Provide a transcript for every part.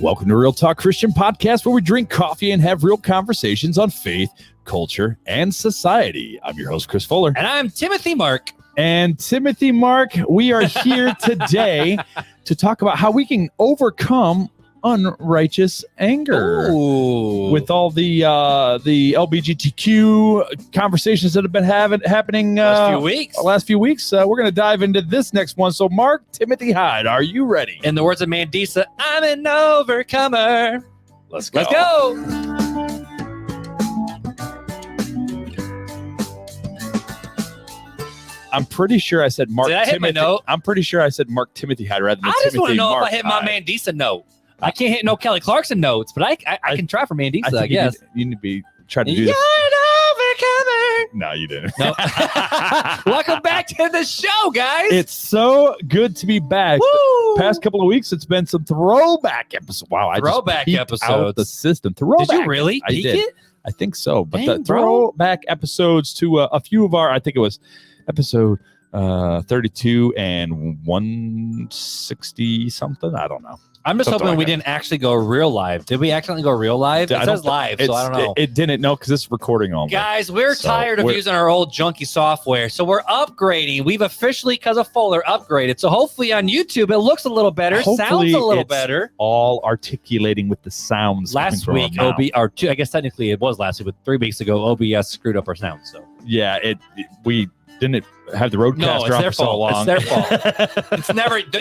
Welcome to Real Talk Christian Podcast, where we drink coffee and have real conversations on faith, culture, and society. I'm your host, Chris Fuller. And I'm Timothy Marc. And Timothy Marc, we are here today to talk about how we can overcome unrighteous anger. Ooh. With all the LGBTQ conversations that have been happening last few weeks. We're going to dive into this next one. So, Marc, Timothy, Hyde, are you ready? In the words of Mandisa, I'm an overcomer. Let's go. Let's go. I'm pretty sure I said Marc. Did I hit my note? I'm pretty sure I said Marc Timothy Hyde rather than I just want to know Marc if I hit my Hyde. Mandisa note. I can't hit no Kelly Clarkson notes, but I can try for Mandisa, I guess. You need to be trying to do You're this. an overcomer. No, you didn't. No. Welcome back to the show, guys. It's so good to be back. Woo. Past couple of weeks, it's been some throwback episodes. Wow, Throwback I just episodes. out the system. Throwback. Did you really? I Peek did. it? I think so. But Dang, the throwback episodes to a few of our, I think it was episode 32 and 160 something. I don't know. I'm just Something hoping like we that. didn't actually go real live. Did we accidentally go real live? It says live, so I don't know. It didn't know because it's recording only. Guys, we're tired of using our old junky software, so we're upgrading. We've officially, because of Fuller, upgraded. So hopefully on YouTube, it looks a little better, Hopefully sounds a little it's better. All articulating with the sounds. Last coming week, from our mouth. I guess technically it was last week, but 3 weeks ago, OBS screwed up our sound. So Yeah, we didn't have the roadcaster on for so long. It's their fault. It's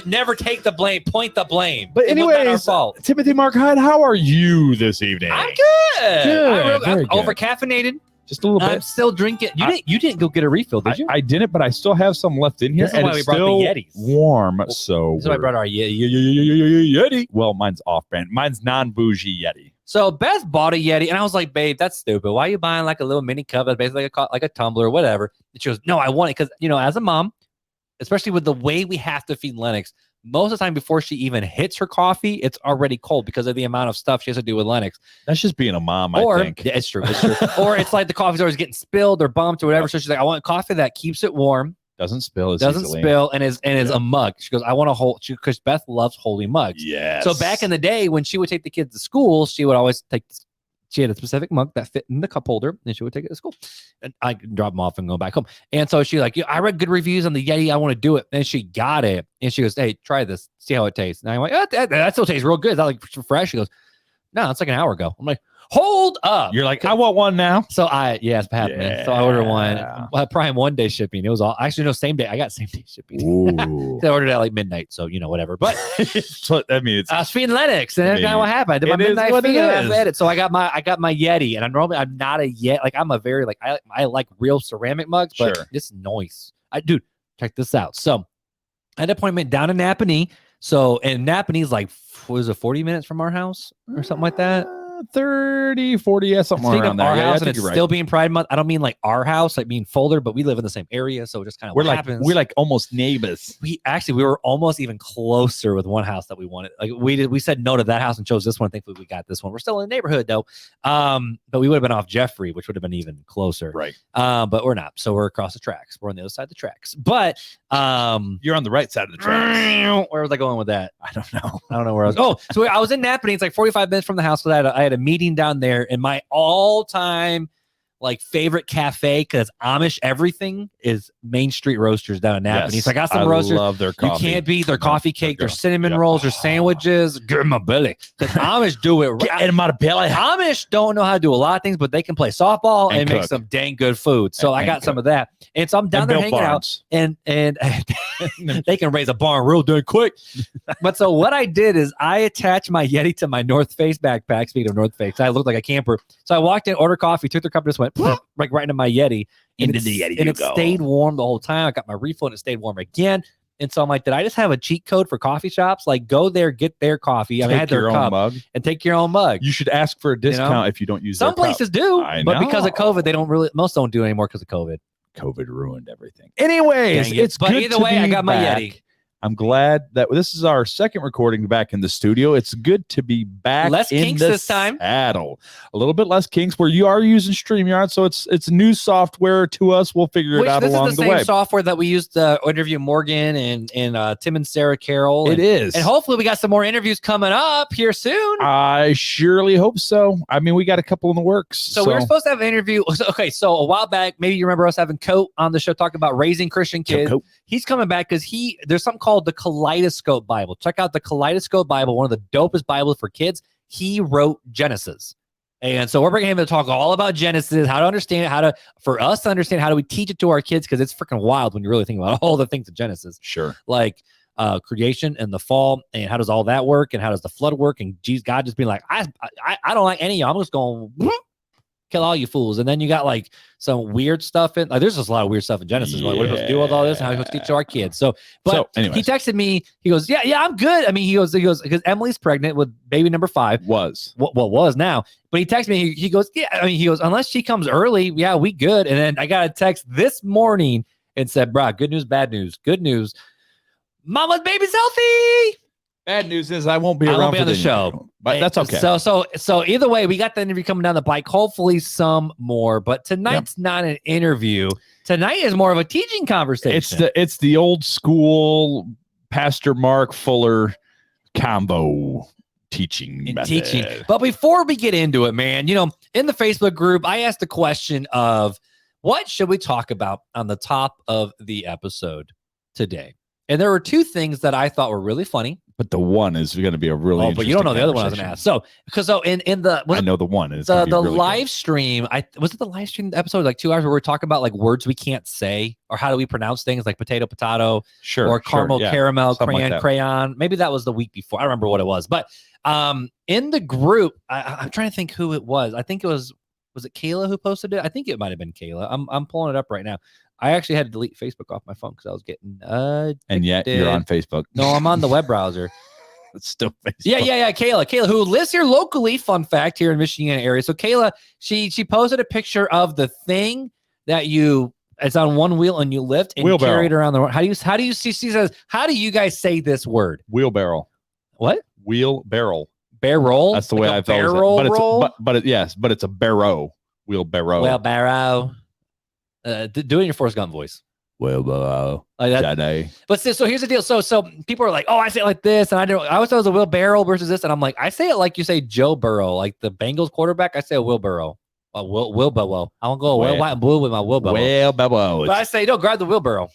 never take the blame. Point the blame. But It was not our anyways, fault. Timothy Marc Hyde, how are you this evening? I'm good. Good, very I'm good. over-caffeinated. Just a little I'm bit. still drinking. You didn't go get a refill, did you? I didn't, but I still have some left in here, This is and why it's we brought the still Yetis. warm. So That's why I brought our Yeti. Well, mine's off-brand. Mine's non-bougie Yeti. So Beth bought a Yeti, and I was like, babe, that's stupid. Why are you buying like a little mini cup that's basically like a tumbler or whatever? And she goes, no, I want it because, as a mom, especially with the way we have to feed Lennox, most of the time before she even hits her coffee, it's already cold because of the amount of stuff she has to do with Lennox. That's just being a mom, I think. Yeah, it's true. Or it's like the coffee's always getting spilled or bumped or whatever. So she's like, I want coffee that keeps it warm. Doesn't spill as Doesn't easily. spill and is a mug. She goes, I want to hold, because Beth loves holding mugs. Yes. So back in the day when she would take the kids to school, she would always she had a specific mug that fit in the cup holder, and she would take it to school. And I could drop them off and go back home. And so she's like, I read good reviews on the Yeti. I want to do it. And she got it. And she goes, hey, try this. See how it tastes. And I'm like, that still tastes real good. Is that like fresh? She goes, no, it's like an hour ago. I'm like, hold up. You're like, I want one now. So it's happening. Yeah. So I ordered one. Prime 1 day shipping. It was all actually no same day. I got same day shipping. Ooh. I ordered at like midnight. So whatever. But So I mean, it's I was feeding Lennox, and that's kind of what happened. I did my it is midnight what it feed, and I is. fed it. So I got my Yeti, and I'm not a Yeti. Like I'm a very I like real ceramic mugs, but Sure. this noise. Dude, check this out. So I had an appointment down in Napanee. So and Napanee's like was it 40 minutes from our house or something like that. 30, 40, yeah, something Speaking around of our there. house, I and think it's you're right. still being Pride Month. I don't mean like our house, like being Folder, but we live in the same area, so just kind of We're like almost neighbors. we were almost even closer with one house that we wanted. Like we said no to that house and chose this one. Thankfully, we got this one. We're still in the neighborhood though. But we would have been off Jeffrey, which would have been even closer. Right. But we're not. So we're across the tracks. We're on the other side of the tracks. But You're on the right side of the tracks. where was I going with that? I don't know. I don't know where I was. Oh, so I was in Napanee. It's like 45 minutes from the house. So I had a meeting down there, and my all-time like favorite cafe, because Amish everything, is Main Street Roasters down in Napanee. Yes, So I got some I roasters. love their coffee. You can't beat their coffee cake, their cinnamon Yep. rolls, their sandwiches. Get in my belly. Because Amish do it. Get in my belly. Amish don't know how to do a lot of things, but they can play softball and make cook. some dang good food. So I got some of that. And so I'm down there hanging out, and they can raise a barn real dang quick. But so what I did is I attached my Yeti to my North Face backpack. Speaking of North Face, I looked like a camper. So I walked in, ordered coffee, took their cup, and just went like right into my Yeti. And Into the Yeti and you it go. stayed warm the whole time. I got my refill and it stayed warm again. And so I'm like, did I just have a cheat code for coffee shops? Like, go there, get their coffee. I mean, I had Take their your own cup mug. and take your own mug. You should ask for a discount if you don't use Some their cup. places do, I but because of know. COVID, they don't really. Most don't do it anymore because of COVID. COVID ruined everything. Anyways, Dang it. it's But good either to way, I be got my back. Yeti. I'm glad that this is our second recording back in the studio. It's good to be back. Less in kinks the this time. saddle. A little bit less kinks where you are using StreamYard, so it's new software to us. We'll figure it out along the way. This is the same software that we used to interview Morgan and Tim and Sarah Carroll. It is. And hopefully we got some more interviews coming up here soon. I surely hope so. I mean, we got a couple in the works. So we were supposed to have an interview. Okay, so a while back, maybe you remember us having Coat on the show talking about raising Christian kids. He's coming back because there's something called the Kaleidoscope Bible. Check out the Kaleidoscope Bible, one of the dopest Bibles for kids. He wrote Genesis. And so we're bringing him to talk all about Genesis, how to understand it, for us to understand how do we teach it to our kids, because it's freaking wild when you really think about all the things of Genesis. Sure. Like creation and the fall, and how does all that work, and how does the flood work, and God just being like, I don't like any of y'all. I'm just going kill all you fools. And then you got like some weird stuff in, like, there's just a lot of weird stuff in Genesis. Like, what are we supposed to do with all this, and how are we supposed to teach to our kids? So anyways. He texted me. He goes, yeah, I'm good. I mean, he goes because Emily's pregnant with baby number 5. Was now, but he texted me. He goes, yeah. I mean, he goes, unless she comes early, yeah, we good. And then I got a text this morning and said, "Brah, good news, bad news. Good news, Mama's baby's healthy." Bad news is I won't be around on the show, but that's okay. So either way, we got the interview coming down the pike. Hopefully, some more. But tonight's not an interview. Tonight is more of a teaching conversation. It's the old school Pastor Marc Fuller combo teaching method. But before we get into it, man, in the Facebook group, I asked the question of what should we talk about on the top of the episode today. And there were 2 things that I thought were really funny. But the one is going to be a really interesting. But you don't know the other one I was going to ask. So in the I know the one is the really live stream. Was it the live stream episode like 2 hours where we're talking about like words we can't say, or how do we pronounce things like potato, sure, or caramel, caramel, crayon, like crayon. Maybe that was the week before. I don't remember what it was. But in the group, I'm trying to think who it was. I think it was it Kayla who posted it? I think it might have been Kayla. I'm pulling it up right now. I actually had to delete Facebook off my phone because I was getting and yet you're on Facebook. No, I'm on the web browser. It's still Facebook. Yeah. Kayla, who lives here locally. Fun fact, here in Michigan area. So Kayla, she posted a picture of the thing that it's on one wheel and you lift and carry it around the road. How do you see? She says, how do you guys say this word? Wheelbarrow. What? Wheelbarrow. Barrel. That's the way I thought it. But it's a barrow. Wheelbarrow. Wheelbarrow. Do it in your Forrest Gump voice. Wheelbarrow. Like that. But so here's the deal. So people are like, oh, I say it like this, and I always thought it was a wheelbarrow versus this, and I'm like, I say it like you say Joe Burrow, like the Bengals quarterback. I say a wheelbarrow. Wheelbarrow. I won't go white and blue with my wheelbarrow. Wheelbarrow. But I say, no, grab the wheelbarrow.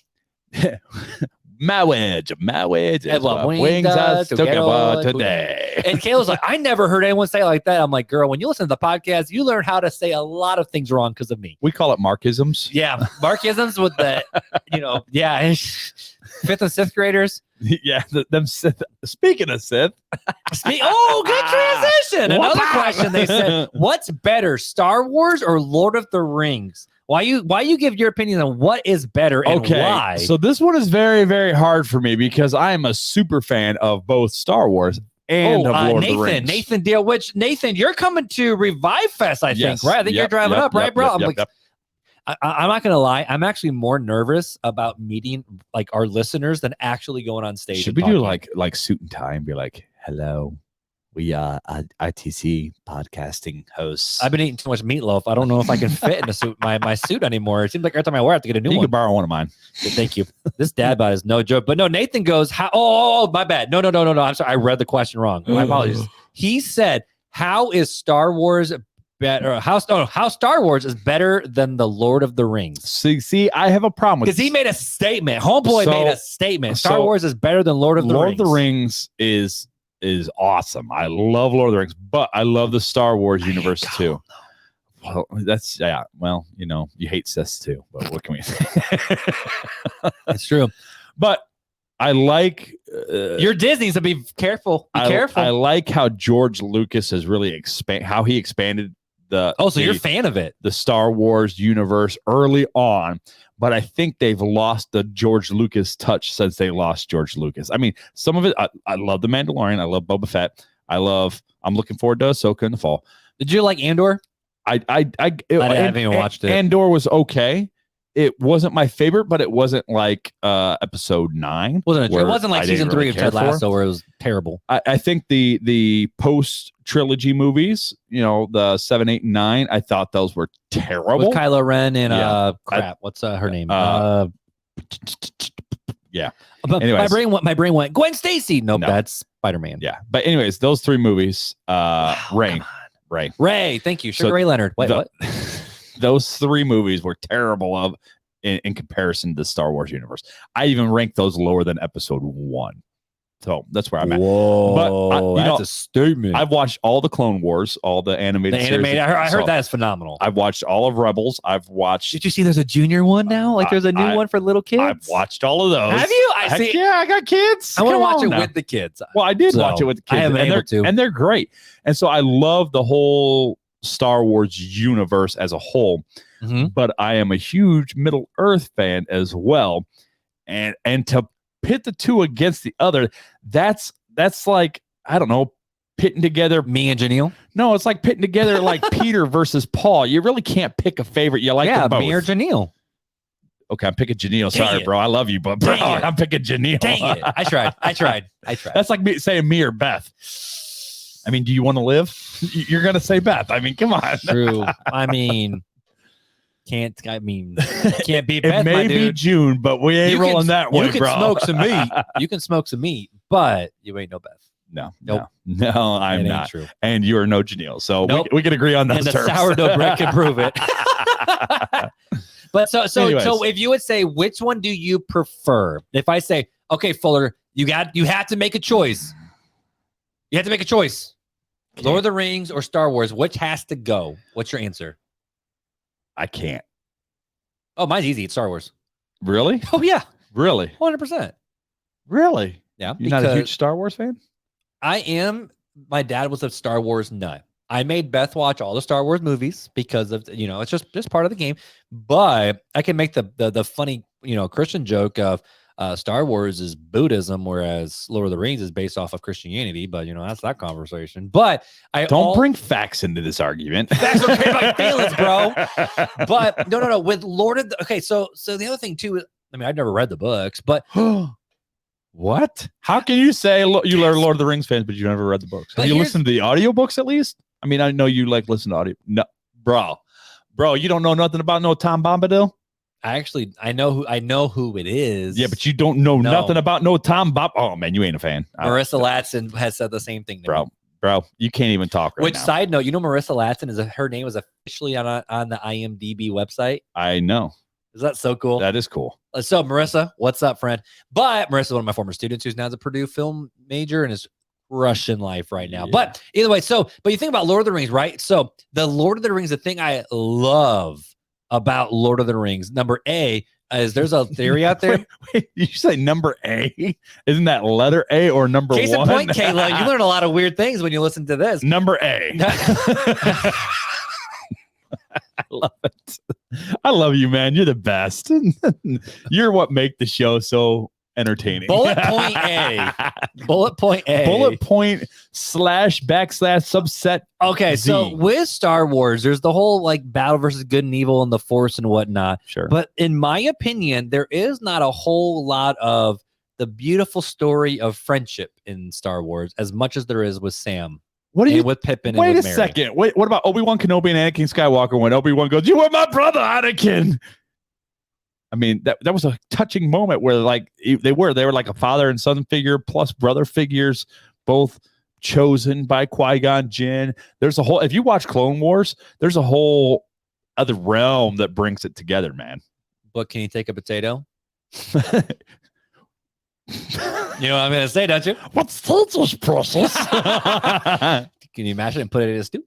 My wedge. Wings us together today. And Kayla's like, I never heard anyone say it like that. I'm like, girl, when you listen to the podcast, you learn how to say a lot of things wrong because of me. We call it Marcisms. Yeah, Marcisms with the, 5th and 6th graders. Yeah, them Sith. Speaking of Sith. Good transition. Another question they said, what's better, Star Wars or Lord of the Rings? Why you give your opinion on what is better and why? So this one is very, very hard for me because I am a super fan of both Star Wars and of Lord of the Rings. Nathan, you're coming to Revive Fest, I think, right? I think you're driving up, right, bro? I'm not gonna lie, I'm actually more nervous about meeting like our listeners than actually going on stage. Should we do like suit and tie and be like, hello? We ITC podcasting hosts. I've been eating too much meatloaf. I don't know if I can fit in a suit, my suit anymore. It seems like every time I wear it, I have to get a new one. You can borrow one of mine. Thank you. This dad bod is no joke. But no, Nathan goes, oh, my bad. No. I'm sorry. I read the question wrong. My apologies. He said, how is Star Wars better? How Star Wars is better than the Lord of the Rings? See, I have a problem with because he made a statement. Homeboy made a statement. Star Wars is better than Lord of the Rings. Lord of the Rings is awesome. I love Lord of the Rings, but I love the Star Wars universe too. Well, that's well, you hate Sith too, but what can we say? It's true. But I like your Disney, so be careful. Be careful. I like how George Lucas has really expanded so you're a fan of it. The Star Wars universe early on. But I think they've lost the George Lucas touch since they lost George Lucas. I mean, some of it, I love The Mandalorian. I love Boba Fett. I'm looking forward to Ahsoka in the fall. Did you like Andor? I haven't even watched it. Andor was okay. it wasn't my favorite, but it wasn't like episode 9. It wasn't like I season didn't 3 really of care Ted for. Lasso where it was terrible. I think the post trilogy movies, the 7, 8, and 9, I thought those were terrible. With Kylo Ren and Yeah. what's her name? Yeah. Anyways. My brain went Gwen Stacy. Nope, No. that's Spider-Man. Yeah. But anyways, those 3 movies, Ray. Thank you. Sugar So Ray Leonard. Wait, what? Those 3 movies were terrible in comparison to the Star Wars universe. I even ranked those lower than episode 1. So that's where I'm at. Whoa, But that's a statement. I've watched all the Clone Wars, all the animated series. I heard that is phenomenal. I've watched all of Rebels. I've watched. Did you see there's a junior one now? Like there's a new one for little kids? I've watched all of those. Have you? I see. Yeah, I got kids. I want to Come watch on it now. with the kids. Well, I did watch it with the kids. I haven't been able to. And they're great. And so I love the whole Star Wars universe as a whole. Mm-hmm. But I am a huge Middle Earth fan as well. And to pit the two against the other, that's like, I don't know, pitting together me and Janelle. No, it's like pitting together like Peter versus Paul. You really can't pick a favorite. You like them both. Me or Janelle. Okay, I'm picking Janelle. Sorry, bro. I love you, but bro, I'm picking Janelle. Dang it. I tried. That's like me saying me or Beth. I mean, do you want to live? You're going to say Beth. I mean, come on. True. I mean, can't beat It Beth, may my be dude. June, but we ain't rolling that way, bro. You can smoke some meat, but you ain't no Beth. No, Nope. no, I'm It ain't not. true. And you are no Janelle. So Nope. we can agree on those And the terms. sourdough bread can prove it. But so Anyways. if you would say, which one do you prefer? If I say, okay, Fuller, you have to make a choice. You have to make a choice. Okay. Lord of the Rings or Star Wars, which has to go? What's your answer? I can't. Oh, mine's easy. It's Star Wars. Really? Oh, yeah. Really? 100%. Really? Yeah. You're not a huge Star Wars fan? I am. My dad was a Star Wars nut. I made Beth watch all the Star Wars movies because of, it's just part of the game. But I can make the funny, Christian joke of Star Wars is Buddhism, whereas Lord of the Rings is based off of Christianity. But, that's that conversation. But I don't bring facts into this argument. Facts don't change my feelings, bro. But no. With Lord of the, okay, so the other thing too is, I mean, I've never read the books, but what? How can you say you are Lord of the Rings fans, but you never read the books? Have you listened to the audiobooks at least? I mean, I know you like listen to audio. No, bro, you don't know nothing about no Tom Bombadil. I know who it is. Yeah, but you don't know nothing about no Tom Bob. Oh man, you ain't a fan. Marissa Latson has said the same thing to me. Bro, you can't even talk right Which now. Side note, Marissa Latson her name is officially on the IMDb website. I know. Is that so cool? That is cool. So Marissa, what's up, friend? But Marissa's one of my former students who's now a Purdue film major and is crushing life right now. Yeah. But either way, but you think about Lord of the Rings, right? So the Lord of the Rings, the thing I love about Lord of the Rings, number A, is there's a theory out there. Wait, you say number A? Isn't that letter A or number Case 1? in point, Kayla, you learn a lot of weird things when you listen to this. Number A. I love it. I love you, man. You're the best. You're what make the show so entertaining. Bullet point A. Bullet point A. Bullet point / subset. Okay, Z. so with Star Wars, there's the whole like battle versus good and evil and the Force and whatnot. Sure. But in my opinion, there is not a whole lot of the beautiful story of friendship in Star Wars as much as there is with Sam. What do you with Pippin? Wait and with a Mary. second. Wait, what about Obi-Wan Kenobi and Anakin Skywalker when Obi-Wan goes, "You were my brother, Anakin"? I mean, that was a touching moment where like they were like a father and son figure plus brother figures, both chosen by Qui-Gon Jinn. There's a whole, if you watch Clone Wars, there's a whole other realm that brings it together, man. But can you take a potato? You know what I'm going to say, don't you? What's this process? Can you mash it and put it in a stew?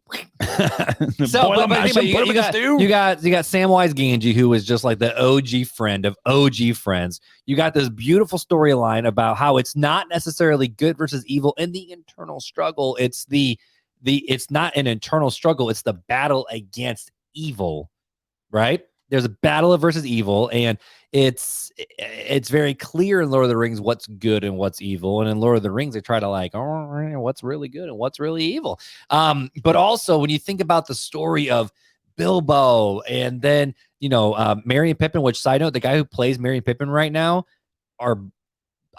So, you got Samwise Gamgee, who is just like the OG friend of OG friends. You got this beautiful storyline about how it's not necessarily good versus evil in the internal struggle. It's it's not an internal struggle. It's the battle against evil, right? There's a battle versus evil, and it's very clear in Lord of the Rings what's good and what's evil. And in Lord of the Rings, they try to like, what's really good and what's really evil. But also when you think about the story of Bilbo, and then Merry and Pippin. Which, side note, the guy who plays Merry and Pippin right now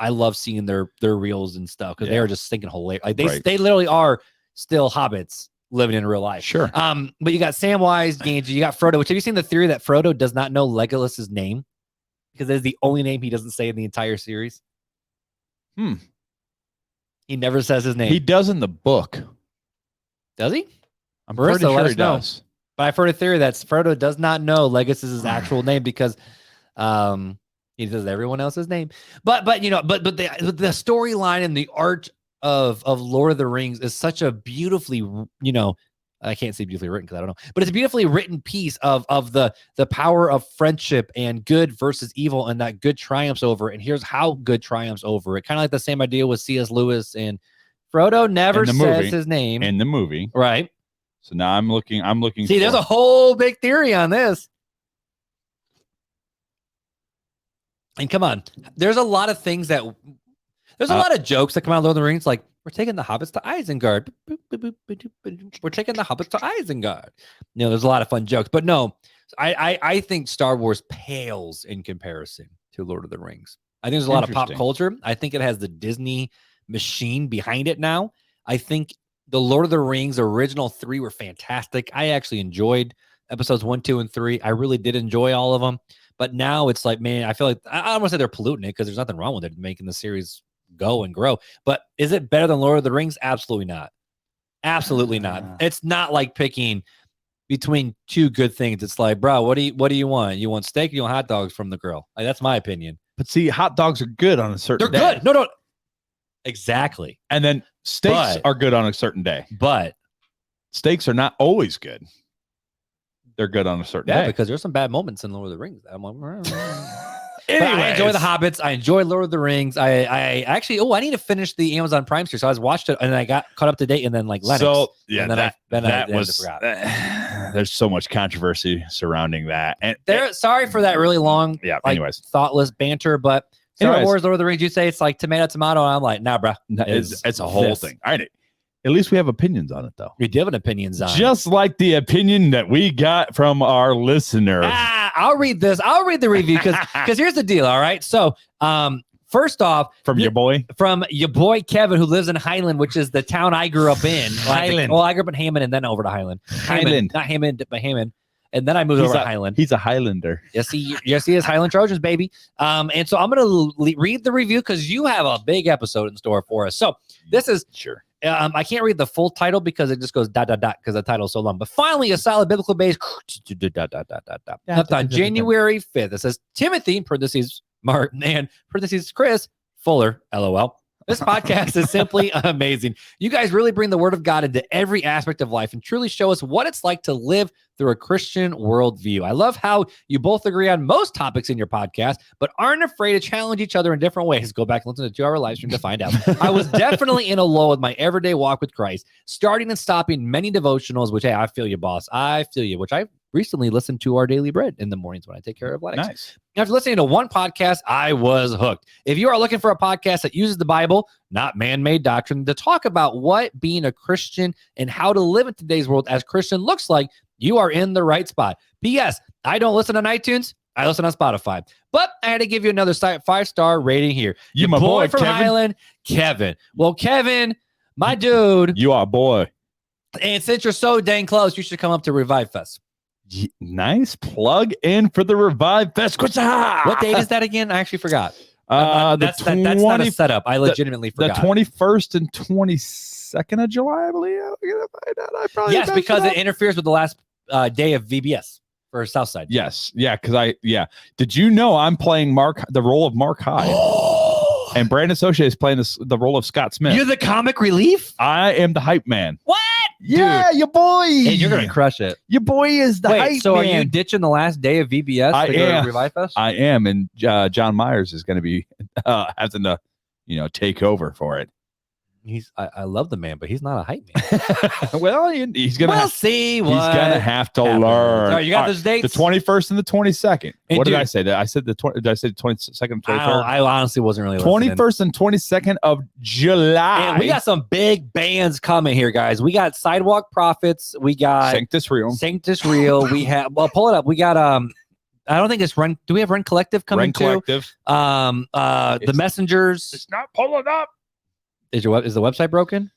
I love seeing their reels and stuff because they are just thinking hilarious. Like they literally are still hobbits living in real life. Sure. But you got Samwise Gamgee, you got Frodo. Which, have you seen the theory that Frodo does not know Legolas's name because that is the only name he doesn't say in the entire series? He never says his name. He does in the book. Does he? I'm pretty sure he does. But I've heard a theory that Frodo does not know Legolas's actual name because he says everyone else's name. But the storyline and the art of Lord of the Rings is such a beautifully, I can't say beautifully written because I don't know, but it's a beautifully written piece of the power of friendship and good versus evil, and that good triumphs over it. And here's how good triumphs over it. Kind of like the same idea with C.S. Lewis, and Frodo never says his name in the movie. Right. So now I'm looking. See, there's a whole big theory on this. And come on, there's a lot of things that there's a lot of jokes that come out of Lord of the Rings, like we're taking the hobbits to Isengard. We're taking the hobbits to Isengard. There's a lot of fun jokes, but no, I think Star Wars pales in comparison to Lord of the Rings. I think there's a lot of pop culture. I think it has the Disney machine behind it now. I think the Lord of the Rings original 3 were fantastic. I actually enjoyed episodes 1, 2, and 3. I really did enjoy all of them. But now it's like, man, I feel like I don't want to say they're polluting it because there's nothing wrong with it, making the series go and grow. But is it better than Lord of the Rings? Absolutely not. Absolutely not. It's not like picking between two good things. It's like, bro, what do you want? You want steak or you want hot dogs from the grill? Like, that's my opinion. But see, hot dogs are good on a certain day. They're good. No. Exactly. And then steaks are good on a certain day. But steaks are not always good. They're good on a certain day. Because there's some bad moments in Lord of the Rings. I'm like, I enjoy the Hobbits. I enjoy Lord of the Rings. I actually, I need to finish the Amazon Prime series. So I watched it and I got caught up to date, and then like Lennox. So yeah, and then I forgot. There's so much controversy surrounding that. And sorry for that really long, thoughtless banter, but Star Wars, Lord of the Rings, you say it's like tomato, and I'm like, nah, bro. It's a whole thing. All right. At least we have opinions on it, though. We do have opinions on it. Just like the opinion that we got from our listener. I'll read this. I'll read the review because here's the deal, all right? So, first off, from your boy Kevin, who lives in Highland, which is the town I grew up in. Highland. I grew up in Hammond and then over to Highland. Highland. Not Hammond, but Hammond. And then I moved over to Highland. He's a Highlander. Yes, he is Highland Trojans, baby. And so I'm going to read the review because you have a big episode in store for us. So this is sure. I can't read the full title because it just goes ... because the title is so long. But finally, a solid biblical base. On January 5th. It says Timothy, in parentheses, Marc, and parentheses, Chris Fuller, LOL. This podcast is simply amazing. You guys really bring the word of God into every aspect of life and truly show us what it's like to live through a Christian worldview. I love how you both agree on most topics in your podcast, but aren't afraid to challenge each other in different ways. Go back and listen to the 2-hour live stream to find out. I was definitely in a lull with my everyday walk with Christ, starting and stopping many devotionals, which, hey, I feel you, boss. I feel you, which I recently listened to Our Daily Bread in the mornings when I take care of Lennox. Nice. After listening to one podcast, I was hooked. If you are looking for a podcast that uses the Bible, not man-made doctrine, to talk about what being a Christian and how to live in today's world as Christian looks like, you are in the right spot. P.S. I don't listen on iTunes. I listen on Spotify. But I had to give you another 5-star rating here. You my boy from Kevin. Highland, Kevin. Well, Kevin, my dude. You are a boy. And since you're so dang close, you should come up to Revive Fest. Nice plug in for the Revive Fest. What date is that again? I actually forgot. That's not a setup. I legitimately forgot. The 21st and 22nd of July, I believe. Yes, because it interferes with the last day of VBS for Southside. Yes. Yeah, because Did you know I'm playing the role of Marc Hyde? And Brandon Soche is playing the role of Scott Smith. You're the comic relief? I am the hype man. What? Yeah, dude. Your boy. Hey, you're going to crush it. Your boy is the hype so man. Are you ditching the last day of VBS to go to Revive Fest? I am, and John Myers is going to be having to, take over for it. I love the man, but he's not a hype man. Well, he's gonna. We'll see. What he's gonna have to happens. learn. All right, you got those dates? The 21st and the 22nd. And What did dude, I say? I said the 20. Did I say the 22nd, 23rd? I honestly wasn't really listening. 21st and 22nd of July. And we got some big bands coming here, guys. We got Sidewalk Prophets. We got Sanctus Real. We have pull it up. We got I don't think it's Run. Do we have Run Collective coming too? Collective. The Messengers. It's not pulling up. Is the website broken?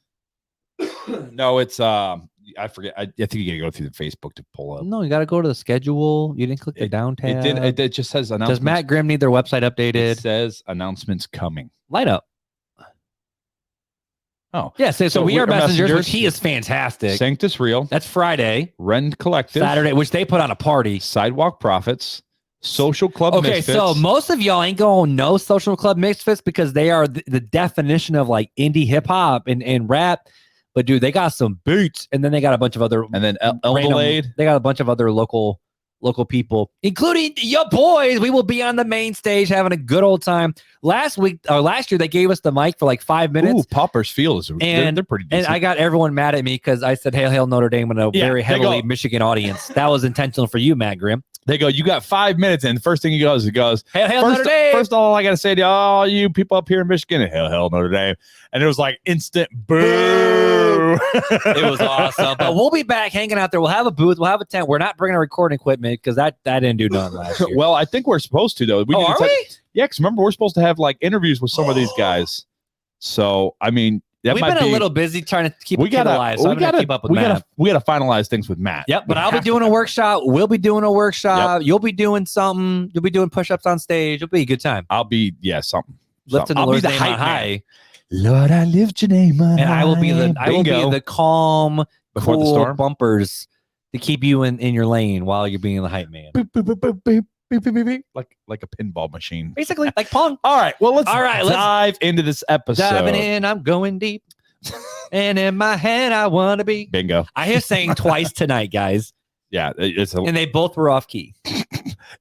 No, it's I forget. I think you gotta go through the Facebook to pull up. No, you got to go to the schedule. You didn't click the down tab. It just says announcements. Does Matt Grimm need their website updated? It says announcements coming. Light up. Oh, yeah. So we are Messengers, which he is fantastic. Sanctus Real. That's Friday. Rend Collective. Saturday, which they put on a party. Sidewalk Prophets. Social Club Misfits. So most of y'all ain't gonna know Social Club Misfits because they are the definition of like indie hip hop and rap. But dude, they got some beats, and then they got a bunch of other, and then Eldelade. They got a bunch of other local people, including your boys. We will be on the main stage having a good old time. Last year, they gave us the mic for like 5 minutes. Ooh, Pauper's Field they're pretty decent. And I got everyone mad at me because I said, "Hail Notre Dame" in a very heavily Michigan audience. That was intentional for you, Matt Grimm. They go, you got 5 minutes, and the first thing he goes, Hail Notre Dame. First of all, I got to say to all you people up here in Michigan, hail Notre Dame. And it was like instant boo. It was awesome. But we'll be back hanging out there. We'll have a booth. We'll have a tent. We're not bringing our recording equipment because that didn't do nothing last year. Well, I think we're supposed to, though. Are we? Yeah, because remember, we're supposed to have like interviews with some of these guys. So, I mean, we've been a little busy trying to keep it alive. So I'm going to keep up with Matt. We got to finalize things with Matt. Yep, but I'll be doing a workshop. We'll be doing a workshop. Yep. You'll be doing something. You'll be doing push-ups on stage. It'll be a good time. I'll be, something. Lifting the Lord's name on high. Lord, I lift your name on high. And I will be the calm, before the storm bumpers to keep you in your lane while you're being the hype man. Boop, boop, boop, boop, boop. Like a pinball machine, basically, like Pong. All right, well, let's dive into this episode. Diving in, I'm going deep, and in my head, I want to be. Bingo. I hear saying twice tonight, guys. Yeah, and they both were off key.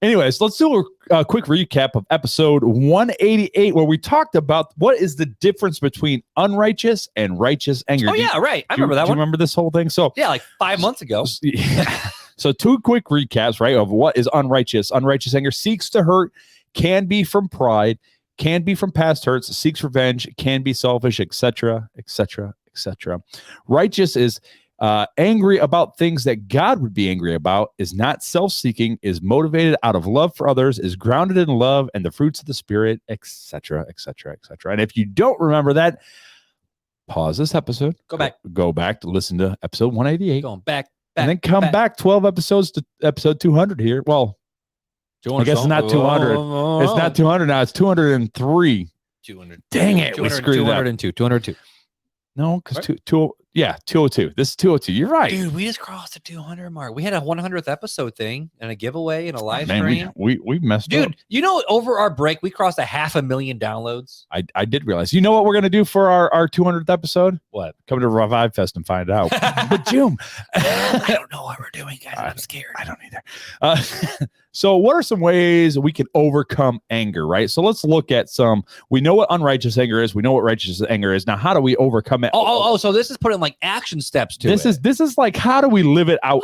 Anyways, let's do a quick recap of episode 188, where we talked about what is the difference between unrighteous and righteous anger. Oh, yeah, right. I remember that one. Do you remember this whole thing? So yeah, like 5 months ago. So 2 quick recaps, right, of what is unrighteous. Unrighteous anger seeks to hurt, can be from pride, can be from past hurts, seeks revenge, can be selfish, etc., etc., etc. Righteous is angry about things that God would be angry about, is not self-seeking, is motivated out of love for others, is grounded in love and the fruits of the Spirit, etc., etc., etc. And if you don't remember that, pause this episode. Go back to listen to episode 188. Going back. And then come back 12 episodes to episode 200 here. Well, I guess it's not 200. It's not 200 now. It's 203. 200. Dang it. We screwed it up. 202. No, because 202. This is 202. You're right. Dude, we just crossed the 200 mark. We had a 100th episode thing and a giveaway and a live stream. We messed up. Dude, you know, over our break, we crossed 500,000 downloads. I did realize. You know what we're going to do for our 200th episode? What? Come to Revive Fest and find out. But Jim, I don't know what we're doing, guys. I'm scared. I don't either. So what are some ways we can overcome anger, right? So let's look at some. We know what unrighteous anger is. We know what righteous anger is. Now, how do we overcome it? So this is putting like action steps to this it. This is like, how do we live it out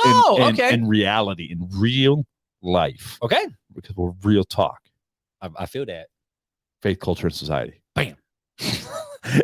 in reality, in real life? Okay. Because we're real talk. I feel that. Faith, culture, and society. Bam.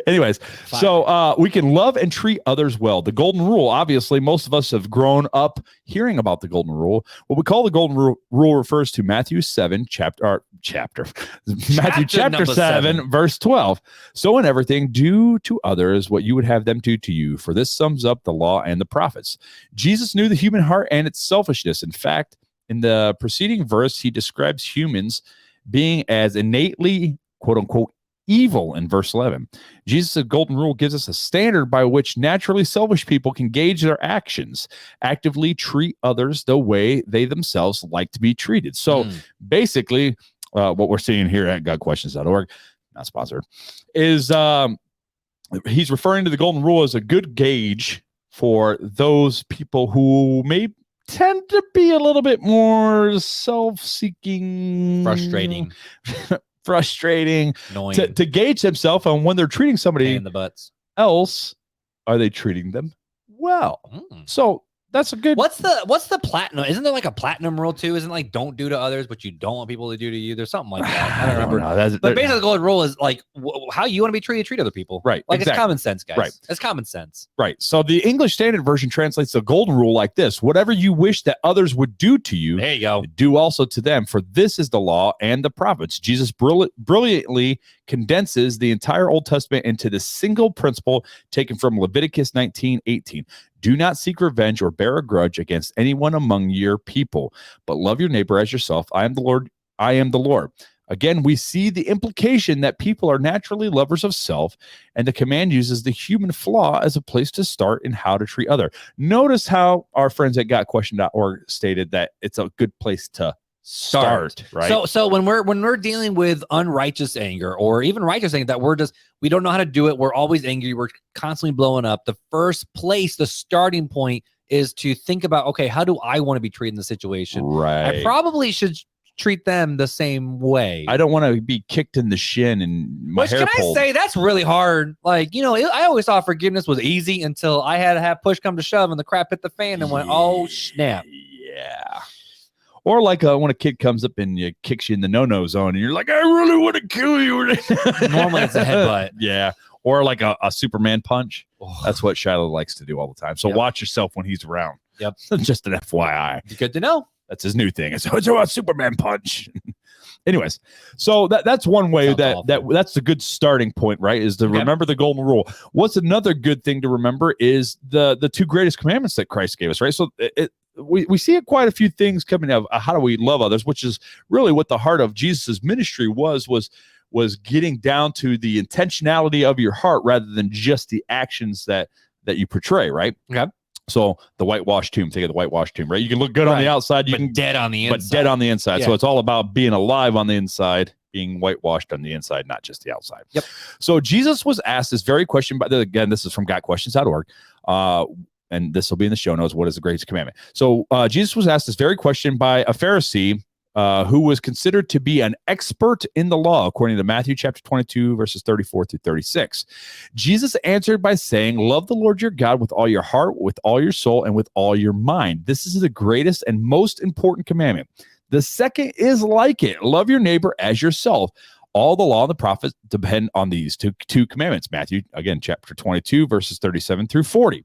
Anyways, so we can love and treat others well. The golden rule, obviously, most of us have grown up hearing about the golden rule. What we call the golden rule refers to Matthew 7, chapter 7, verse 12. So in everything, do to others what you would have them do to you, for this sums up the law and the prophets. Jesus knew the human heart and its selfishness. In fact, in the preceding verse, he describes humans being as innately, quote unquote, evil in verse 11. Jesus' golden rule gives us a standard by which naturally selfish people can gauge their actions, actively treat others the way they themselves like to be treated. So basically, what we're seeing here at godquestions.org, not sponsored, is he's referring to the golden rule as a good gauge for those people who may tend to be a little bit more self-seeking, frustrating annoying, to gauge themselves on when they're treating somebody in the butts. else are they treating them well? So that's a good. What's the platinum? Isn't there like a platinum rule too? Isn't it like don't do to others what you don't want people to do to you? There's something like that. I don't remember. But basically, the golden rule is like how you want to be treated, treat other people. Right. Like exactly. It's common sense, guys. Right. It's common sense. Right. So the English Standard Version translates the golden rule like this: whatever you wish that others would do to you, there you go. Do also to them. For this is the law and the prophets. Jesus brilliantly condenses the entire Old Testament into this single principle taken from Leviticus 19:18. Do not seek revenge or bear a grudge against anyone among your people, but love your neighbor as yourself. I am the Lord. I am the Lord. Again, we see the implication that people are naturally lovers of self, and the command uses the human flaw as a place to start in how to treat other. Notice how our friends at gotquestion.org stated that it's a good place to start, right? So when we're dealing with unrighteous anger or even righteous anger, that we don't know how to do it. We're always angry. We're constantly blowing up. The first place, the starting point is to think about, okay, how do I want to be treated in the situation? Right. I probably should treat them the same way. I don't want to be kicked in the shin and my hair pulled. I say that's really hard. Like, I always thought forgiveness was easy until I had to have push come to shove and the crap hit the fan and went, oh snap. Yeah. Or like when a kid comes up and kicks you in the no-no zone and you're like, I really want to kill you. Normally it's a headbutt. Yeah. Or like a Superman punch. Oh. That's what Shiloh likes to do all the time. So watch yourself when he's around. Yep. Just an FYI. Good to know. That's his new thing. It's a Superman punch. Anyways, so that's one way that's the good starting point, right? Is to remember the golden rule. What's another good thing to remember is the two greatest commandments that Christ gave us, right? So we see quite a few things coming out of how do we love others, which is really what the heart of Jesus's ministry was getting down to the intentionality of your heart rather than just the actions that you portray, right? Okay. So the whitewashed tomb, think of the whitewashed tomb, right? You can look good on the outside, dead on the inside. But dead on the inside. Yeah. So it's all about being alive on the inside, being whitewashed on the inside, not just the outside. Yep. So Jesus was asked this very question, but again, this is from gotquestions.org. And this will be in the show notes. What is the greatest commandment? So Jesus was asked this very question by a Pharisee who was considered to be an expert in the law, according to Matthew chapter 22, verses 34 through 36. Jesus answered by saying, love the Lord your God with all your heart, with all your soul, and with all your mind. This is the greatest and most important commandment. The second is like it. Love your neighbor as yourself. All the law and the prophets depend on these two commandments. Matthew, again, chapter 22, verses 37 through 40.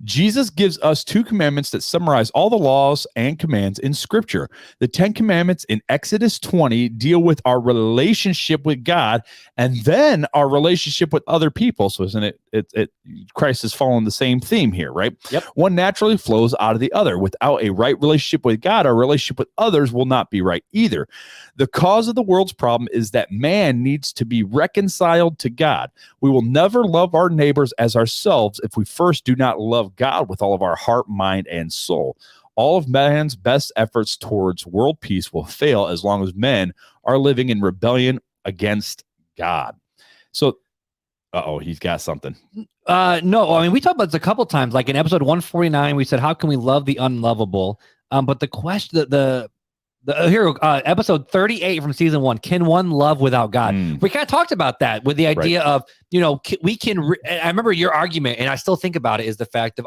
Jesus gives us two commandments that summarize all the laws and commands in Scripture. The 10 Commandments in Exodus 20 deal with our relationship with God and then our relationship with other people. So isn't it Christ is following the same theme here, right? Yep. One naturally flows out of the other. Without a right relationship with God, our relationship with others will not be right either. The cause of the world's problem is that man needs to be reconciled to God. We will never love our neighbors as ourselves if we first do not love God with all of our heart, mind, and soul. All of man's best efforts towards world peace will fail as long as men are living in rebellion against God. So, he's got something. No, I mean, we talked about this a couple times. Like in episode 149, we said, how can we love the unlovable? But the question, episode 38 from season 1, can one love without God? We kind of talked about that with the idea of, we can, I remember your argument, and I still think about it, is the fact of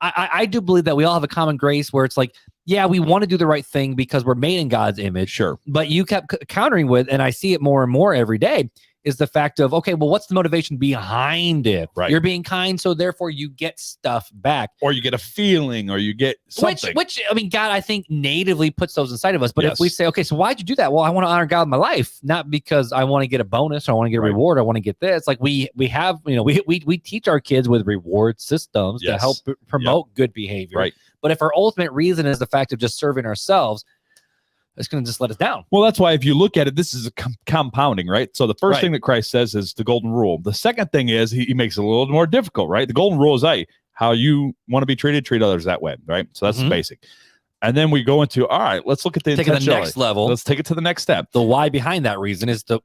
I do believe that we all have a common grace where it's like, yeah, we want to do the right thing because we're made in God's image. Sure. But you kept countering with, and I see it more and more every day, is the fact of, okay, well, what's the motivation behind it? Right. You're being kind, so therefore you get stuff back. Or you get a feeling, or you get something. Which I mean, God, I think natively puts those inside of us. But if we say, okay, so why'd you do that? Well, I want to honor God in my life, not because I want to get a bonus or I want to get a reward. I want to get this. Like we have, we teach our kids with reward systems to help promote good behavior. Right. But if our ultimate reason is the fact of just serving ourselves, it's going to just let us down. Well, that's why if you look at it, this is a compounding, right? So the first thing that Christ says is the golden rule. The second thing is he makes it a little more difficult, right? The golden rule is how you want to be treated, treat others that way, right? So that's the basic. And then we go into, all right, let's look at the intentionality. The next level. Let's take it to the next step. The why behind that reason is to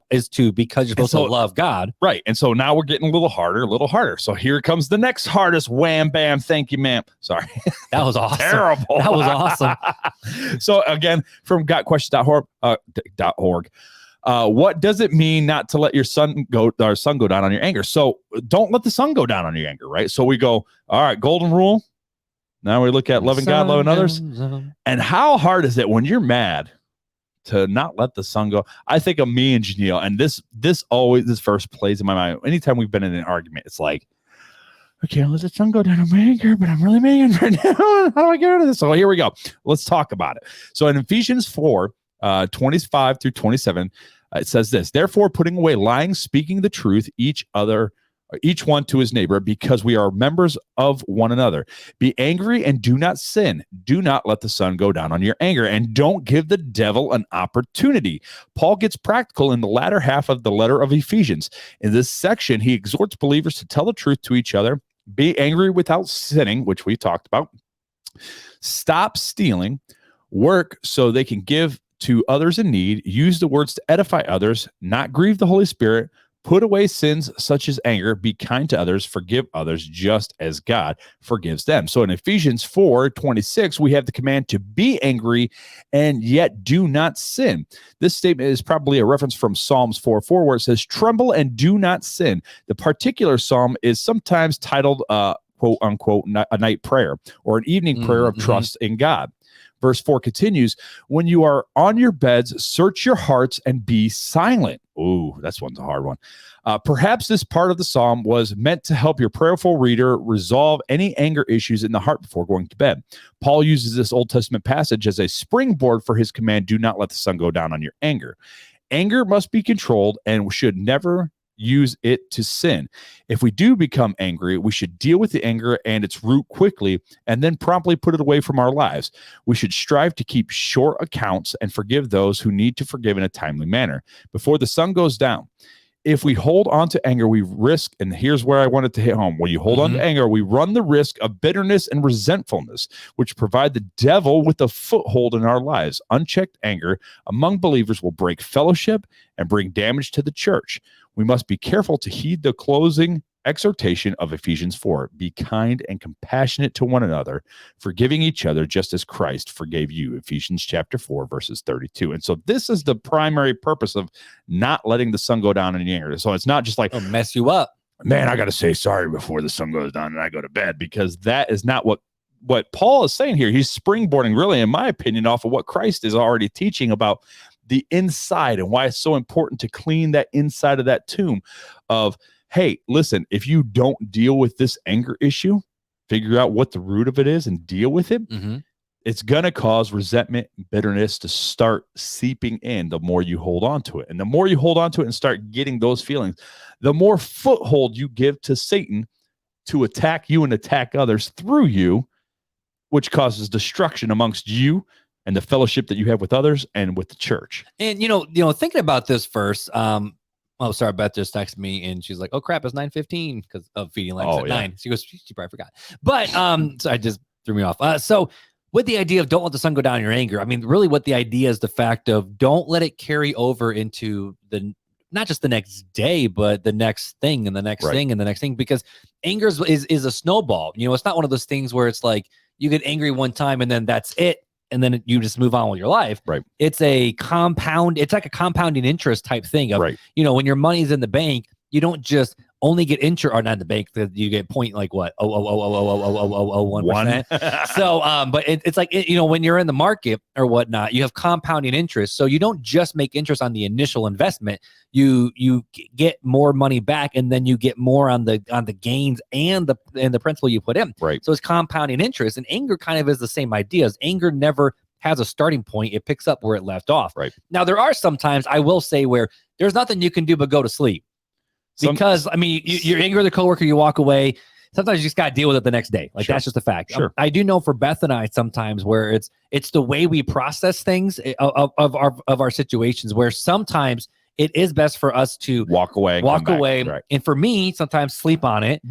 because you're supposed to love God. Right. And so now we're getting a little harder. So here comes the next hardest. Wham, bam. Thank you, ma'am. Sorry. That was awesome. Terrible. That was awesome. So again, from gotquestions.org, What does it mean not to let your sun go down on your anger? So don't let the sun go down on your anger, right? So we go, all right, golden rule. Now we look at loving God, loving others. And how hard is it when you're mad to not let the sun go? I think of me and Janelle, and this verse plays in my mind. Anytime we've been in an argument, it's like, okay, I'll let the sun go down on my anger, but I'm really mad right now. How do I get rid of this? So here we go. Let's talk about it. So in Ephesians 4, 25 through 27, it says this: therefore, putting away lying, speaking the truth, each one to his neighbor, because we are members of one another. Be angry and do not sin. Do not let the sun go down on your anger, and don't give the devil an opportunity. Paul gets practical in the latter half of the letter of Ephesians. In this section, he exhorts believers to tell the truth to each other, be angry without sinning, which we talked about, stop stealing, work so they can give to others in need, use the words to edify others, not grieve the Holy Spirit, put away sins such as anger, be kind to others, forgive others just as God forgives them. So in Ephesians 4:26, we have the command to be angry and yet do not sin. This statement is probably a reference from Psalms 4:4, where it says, tremble and do not sin. The particular psalm is sometimes titled, quote unquote, a night prayer or an evening prayer of trust in God. Verse 4 continues, when you are on your beds, search your hearts and be silent. Ooh, that's one's a hard one. Perhaps this part of the psalm was meant to help your prayerful reader resolve any anger issues in the heart before going to bed. Paul uses this Old Testament passage as a springboard for his command, do not let the sun go down on your anger. Anger must be controlled and should never use it to sin. If we do become angry, we should deal with the anger and its root quickly and then promptly put it away from our lives. We should strive to keep short accounts and forgive those who need to forgive in a timely manner before the sun goes down. If we hold on to anger, we risk, and here's where I wanted to hit home. When you hold on to anger, we run the risk of bitterness and resentfulness, which provide the devil with a foothold in our lives. Unchecked anger among believers will break fellowship and bring damage to the church. We must be careful to heed the closing exhortation of Ephesians 4. Be kind and compassionate to one another, forgiving each other just as Christ forgave you. Ephesians chapter 4, verses 32. And so this is the primary purpose of not letting the sun go down in your anger. So it's not just like, it'll mess you up. Man, I got to say sorry before the sun goes down and I go to bed, because that is not what Paul is saying here. He's springboarding, really, in my opinion, off of what Christ is already teaching about the inside and why it's so important to clean that inside of that tomb of, hey, listen, if you don't deal with this anger issue, figure out what the root of it is and deal with it, it's going to cause resentment and bitterness to start seeping in the more you hold on to it. And the more you hold on to it and start getting those feelings, the more foothold you give to Satan to attack you and attack others through you, which causes destruction amongst you and the fellowship that you have with others and with the church. And, thinking about this verse, oh, sorry, Beth just texted me and she's like, oh crap, it's 9:15 because of feeding Lex at 9. She goes, she probably forgot. But so I just threw me off. So with the idea of don't let the sun go down in your anger, I mean, really what the idea is the fact of don't let it carry over into not just the next day, but the next thing and the next thing and the next thing, because anger is a snowball. It's not one of those things where it's like you get angry one time and then that's it. And then you just move on with your life. Right. It's like a compounding interest type thing of, when your money's in the bank, you don't just only get interest, or not in the bank, you get point like what? 0.00001%. So, but it's like, when you're in the market or whatnot, you have compounding interest. So you don't just make interest on the initial investment. You get more money back, and then you get more on the gains and the principal you put in. Right. So it's compounding interest, and anger kind of is the same idea. As anger never has a starting point, it picks up where it left off. Right. Now there are some times, I will say, where there's nothing you can do but go to sleep. Because, you're angry with a coworker, you walk away. Sometimes you just got to deal with it the next day. That's just a fact. Sure. I do know for Beth and I sometimes where it's the way we process things of our situations, where sometimes it is best for us to walk away. Right. And for me, sometimes sleep on it.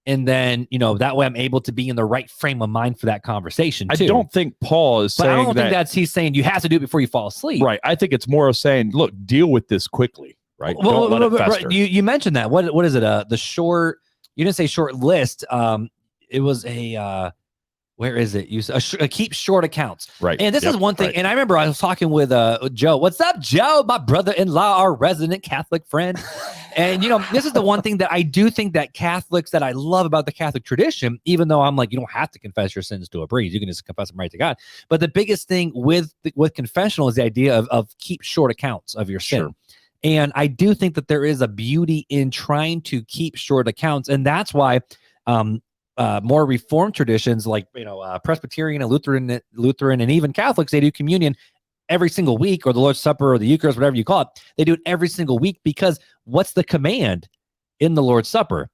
And then, that way I'm able to be in the right frame of mind for that conversation too. I don't think Paul is saying I don't think he's saying you have to do it before you fall asleep. Right. I think it's more of saying, look, deal with this quickly. Right. Well, don't let it fester. You mentioned that. What is it? The short, you didn't say short list. It was where is it? You keep short accounts. Right. And this is one thing. Right. And I remember I was talking with Joe. What's up, Joe? My brother-in-law, our resident Catholic friend. And, this is the one thing that I do think that Catholics, that I love about the Catholic tradition, even though I'm like, you don't have to confess your sins to a priest. You can just confess them right to God. But the biggest thing with confessional is the idea of keep short accounts of your sin. Sure. And I do think that there is a beauty in trying to keep short accounts. And that's why more Reformed traditions like, Presbyterian and Lutheran and even Catholics, they do communion every single week, or the Lord's Supper or the Eucharist, whatever you call it. They do it every single week because what's the command in the Lord's Supper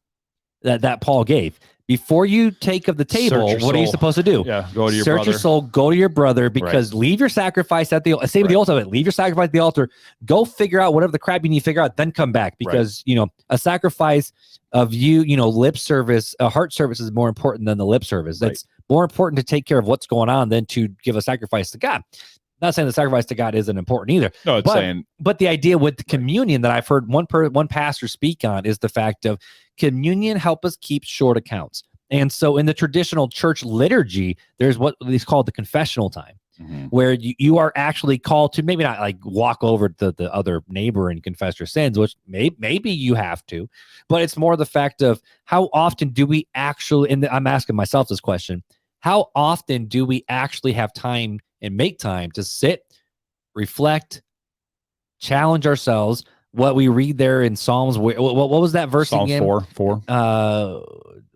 that Paul gave? Before you take of the table, what are you supposed to do? Yeah, go to your brother. Search your soul, go to your brother, because leave your sacrifice at the same with the Old Testament. Leave your sacrifice at the altar. Go figure out whatever the crap you need to figure out, then come back. Because a sacrifice of lip service, a heart service is more important than the lip service. It's more important to take care of what's going on than to give a sacrifice to God. Not saying the sacrifice to God isn't important either. No, it's saying. But the idea with communion that I've heard one pastor speak on is the fact of communion help us keep short accounts. And so in the traditional church liturgy, there's what is called the confessional time, where you are actually called to maybe not like walk over to the other neighbor and confess your sins, which maybe you have to, but it's more the fact of how often do we actually, and I'm asking myself this question, how often do we actually have time and make time to sit, reflect, challenge ourselves? What we read there in Psalms, what was that verse again? Psalm 4:4.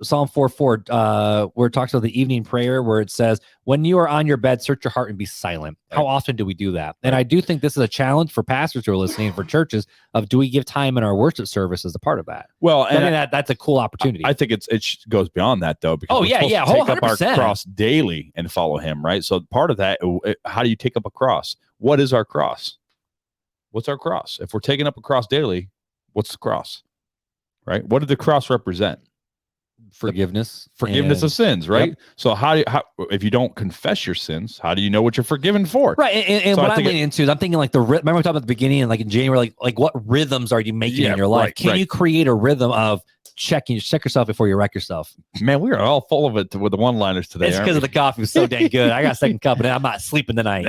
Psalm 4:4, where it talks about the evening prayer, where it says, when you are on your bed, search your heart and be silent. Right. How often do we do that? And I do think this is a challenge for pastors who are listening, for churches, of do we give time in our worship service as a part of that? Well, and I think that's a cool opportunity. I think it goes beyond that, though, because we're supposed to take up our cross daily and follow him, right? So part of that, how do you take up a cross? What is our cross? What's our cross? If we're taking up a cross daily, what's the cross? Right? What did the cross represent? Forgiveness of sins, right? Yep. So how if you don't confess your sins, how do you know what you're forgiven for? Right. And so what I'm leaning into is I'm thinking like remember we talked about the beginning, like in January, like what rhythms are you making in your life? Can you create a rhythm of check yourself before you wreck yourself? Man, we are all full of it with the one-liners today. It's because of the coffee. It was so dang good. I got a second cup and I'm not sleeping tonight.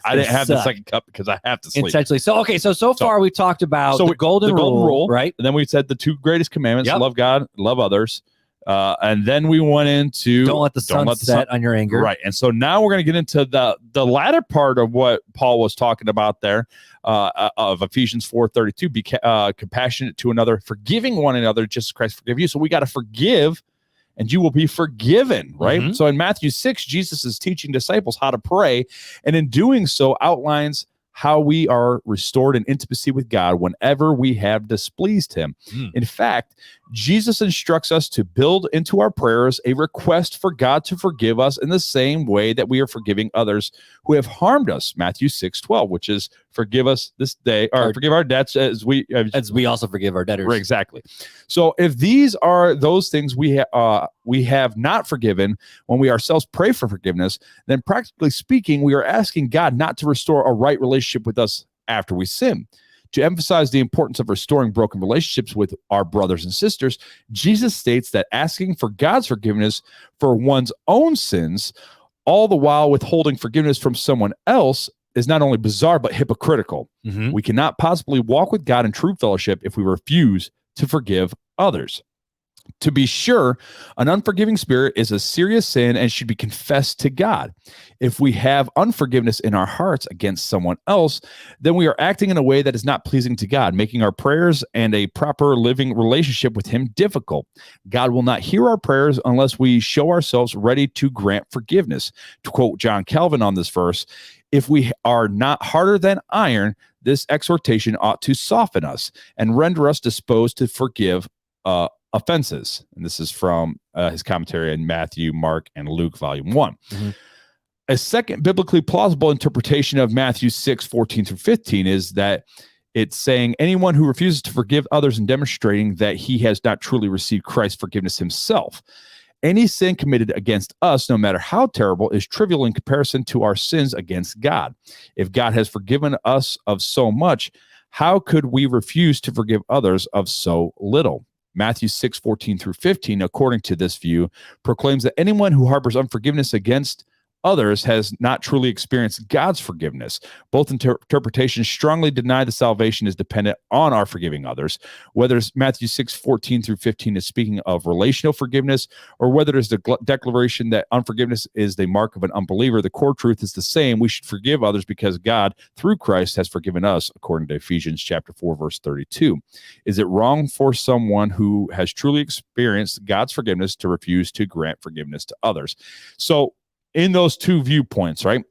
I didn't have the second cup because I have to sleep. Essentially. So far we've talked about the golden rule, right? And then we said the two greatest commandments: love God, love others. And then we went into don't let the sun set on your anger. Right. And so now we're going to get into the latter part of what Paul was talking about there, of Ephesians 4:32, be compassionate to another, forgiving one another, just as Christ forgave you. So we got to forgive and you will be forgiven, right? So in Matthew 6, Jesus is teaching disciples how to pray, and in doing so outlines how we are restored in intimacy with God whenever we have displeased him. In fact, Jesus instructs us to build into our prayers a request for God to forgive us in the same way that we are forgiving others who have harmed us. Matthew 6:12, which is forgive us this day, or forgive our debts as we also forgive our debtors. Right, exactly. So if these are those things we have not forgiven when we ourselves pray for forgiveness, then practically speaking, we are asking God not to restore a right relationship with us after we sin. To emphasize the importance of restoring broken relationships with our brothers and sisters, Jesus states that asking for God's forgiveness for one's own sins, all the while withholding forgiveness from someone else, is not only bizarre, but hypocritical. We cannot possibly walk with God in true fellowship if we refuse to forgive others. To be sure, an unforgiving spirit is a serious sin and should be confessed to God. If we have unforgiveness in our hearts against someone else, then we are acting in a way that is not pleasing to God, making our prayers and a proper living relationship with him difficult. God will not hear our prayers unless we show ourselves ready to grant forgiveness. To quote John Calvin on this verse, if we are not harder than iron, this exhortation ought to soften us and render us disposed to forgive offenses. And this is from his commentary in Matthew, Mark, and Luke, volume 1. A second biblically plausible interpretation of Matthew 6:14-15 is that it's saying anyone who refuses to forgive others and demonstrating that he has not truly received Christ's forgiveness himself. Any sin committed against us, no matter how terrible, is trivial in comparison to our sins against God. If God has forgiven us of so much, how could we refuse to forgive others of so little? Matthew 6:14-15, according to this view, proclaims that anyone who harbors unforgiveness against others has not truly experienced God's forgiveness. Both interpretations strongly deny the salvation is dependent on our forgiving others. Whether Matthew 6:14-15 is speaking of relational forgiveness, or whether it's the declaration that unforgiveness is the mark of an unbeliever, the core truth is the same. We should forgive others because God, through Christ, has forgiven us, according to Ephesians chapter 4, verse 32. Is it wrong for someone who has truly experienced God's forgiveness to refuse to grant forgiveness to others? So, in those two viewpoints, right?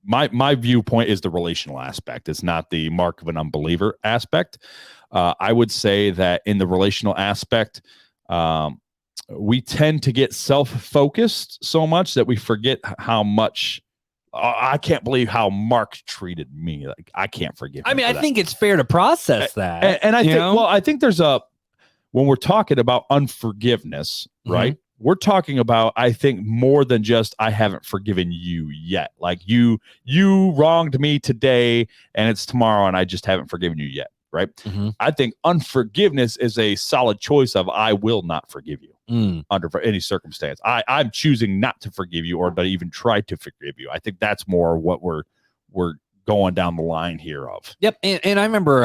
My viewpoint is the relational aspect. It's not the mark of an unbeliever aspect. I would say that in the relational aspect, we tend to get self-focused so much that we forget how much. I can't believe how Marc treated me. Like, I can't forgive him. I mean, I think it's fair to process that. And I think, well, I think there's when we're talking about unforgiveness, right? We're talking about, I think, more than just I haven't forgiven you yet. Like you wronged me today and it's tomorrow and I just haven't forgiven you yet, right? I think unforgiveness is a solid choice of I will not forgive you under any circumstance. I'm choosing not to forgive you or to even try to forgive you. I think that's more what we're going down the line here of. Yep. And I remember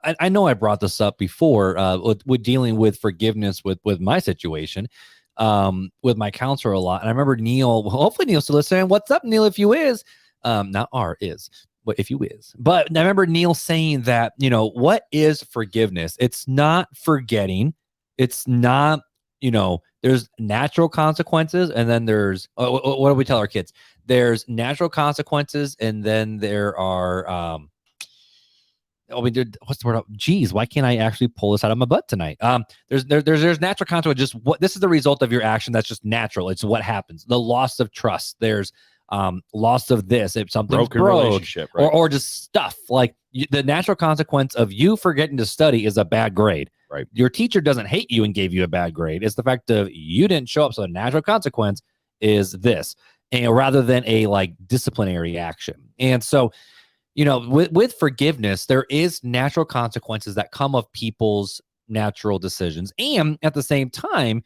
I know I brought this up before with dealing with forgiveness with my situation. With my counselor a lot. And I remember Neil, hopefully Neil's still listening. What's up, Neil? If you is, not R is, but if you is. But I remember Neil saying that, what is forgiveness? It's not forgetting. It's not, there's natural consequences. And then there's, what do we tell our kids? There's natural consequences. And then there are, what's the word? Geez, why can't I actually pull this out of my butt tonight? There's natural consequence. Just what this is the result of your action. That's just natural. It's what happens. The loss of trust. There's loss of this. If something's broken relationship, right? or just stuff like the natural consequence of you forgetting to study is a bad grade. Right. Your teacher doesn't hate you and gave you a bad grade. It's the fact of you didn't show up. So the natural consequence is this, and rather than a disciplinary action. And so, with forgiveness, there is natural consequences that come of people's natural decisions. And at the same time,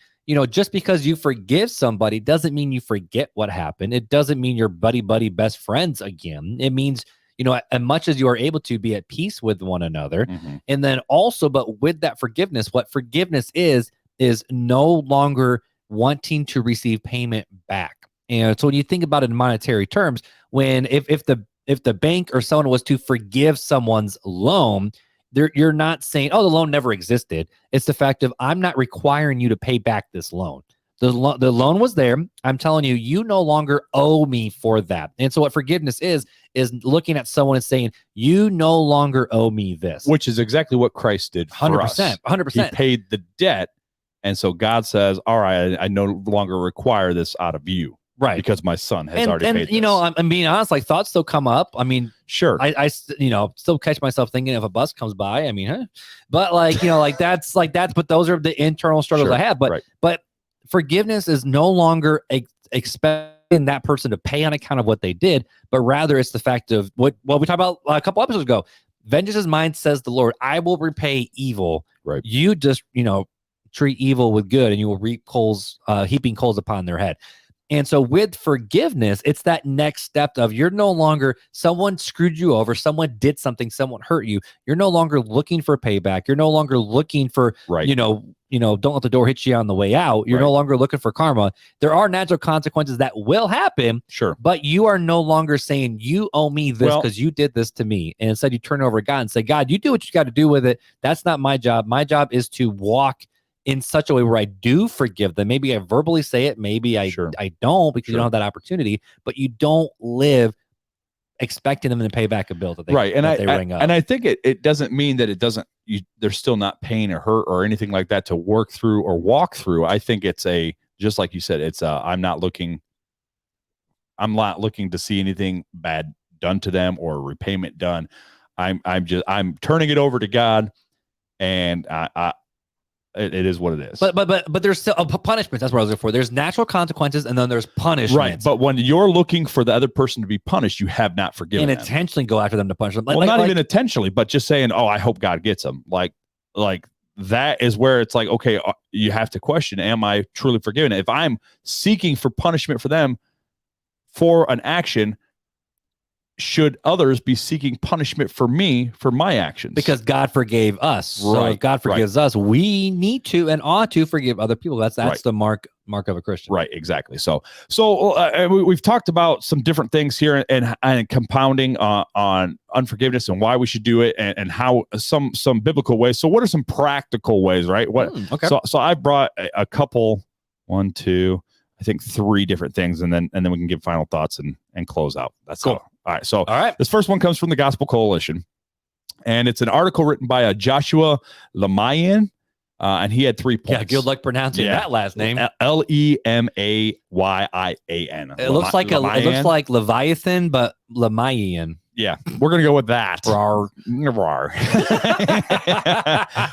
just because you forgive somebody doesn't mean you forget what happened. It doesn't mean you're buddy best friends again. It means, as much as you are able to be at peace with one another. And then also, but with that forgiveness, what forgiveness is no longer wanting to receive payment back. And so when you think about it in monetary terms, if the bank or someone was to forgive someone's loan, you're not saying, oh, the loan never existed. It's the fact of I'm not requiring you to pay back this loan. The loan was there. I'm telling you, you no longer owe me for that. And so what forgiveness is looking at someone and saying, you no longer owe me this. Which is exactly what Christ did for 100%, us. 100%. He paid the debt. And so God says, all right, I no longer require this out of you. Right. Because my son has already paid this. I'm being honest, thoughts still come up. I mean, sure. I still catch myself thinking if a bus comes by, but but those are the internal struggles I have. But forgiveness is no longer expecting that person to pay on account of what they did, but rather it's the fact of what we talked about a couple episodes ago. Vengeance is mine, says the Lord. I will repay evil. Right. You just, treat evil with good and you will reap heaping coals upon their head. And so with forgiveness, it's that next step of you're no longer someone screwed you over, someone did something, someone hurt you. You're no longer looking for payback. You're no longer looking for, don't let the door hit you on the way out. You're no longer looking for karma. There are natural consequences that will happen. Sure. But you are no longer saying you owe me this because you did this to me. And instead you turn over to God and say, God, you do what you got to do with it. That's not my job. My job is to walk in such a way where I do forgive them. Maybe I verbally say it. Maybe I don't because you don't have that opportunity, but you don't live expecting them to pay back a bill that they, they ring up. And I think it doesn't mean that there's still not pain or hurt or anything like that to work through or walk through. I think it's just like you said, it's I'm not looking to see anything bad done to them or repayment done. I'm turning it over to God, and it is what it is. But there's still punishment. That's what I was looking for. There's natural consequences, and then there's punishment. Right. But when you're looking for the other person to be punished, you have not forgiven them. Intentionally go after them to punish them. Not even intentionally, but just saying, "Oh, I hope God gets them." Like that is where it's like, okay, you have to question, am I truly forgiven? If I'm seeking for punishment for them for an action, should others be seeking punishment for me for my actions? Because God forgave us. So if God forgives us, we need to and ought to forgive other people. That's the mark of a Christian. Right, exactly. So we've talked about some different things here and compounding on unforgiveness and why we should do it and how some biblical ways. So what are some practical ways, right? Okay. So I brought a couple, 1, 2, I think 3 different things, and then we can give final thoughts and close out. That's cool. All right. So this first one comes from the Gospel Coalition, and it's an article written by Joshua Lemayan, and he had 3 points. Yeah, good luck pronouncing that last name. Lemayyan. It looks like Leviathan, but Lemayan. Yeah, we're gonna go with that. Rawr.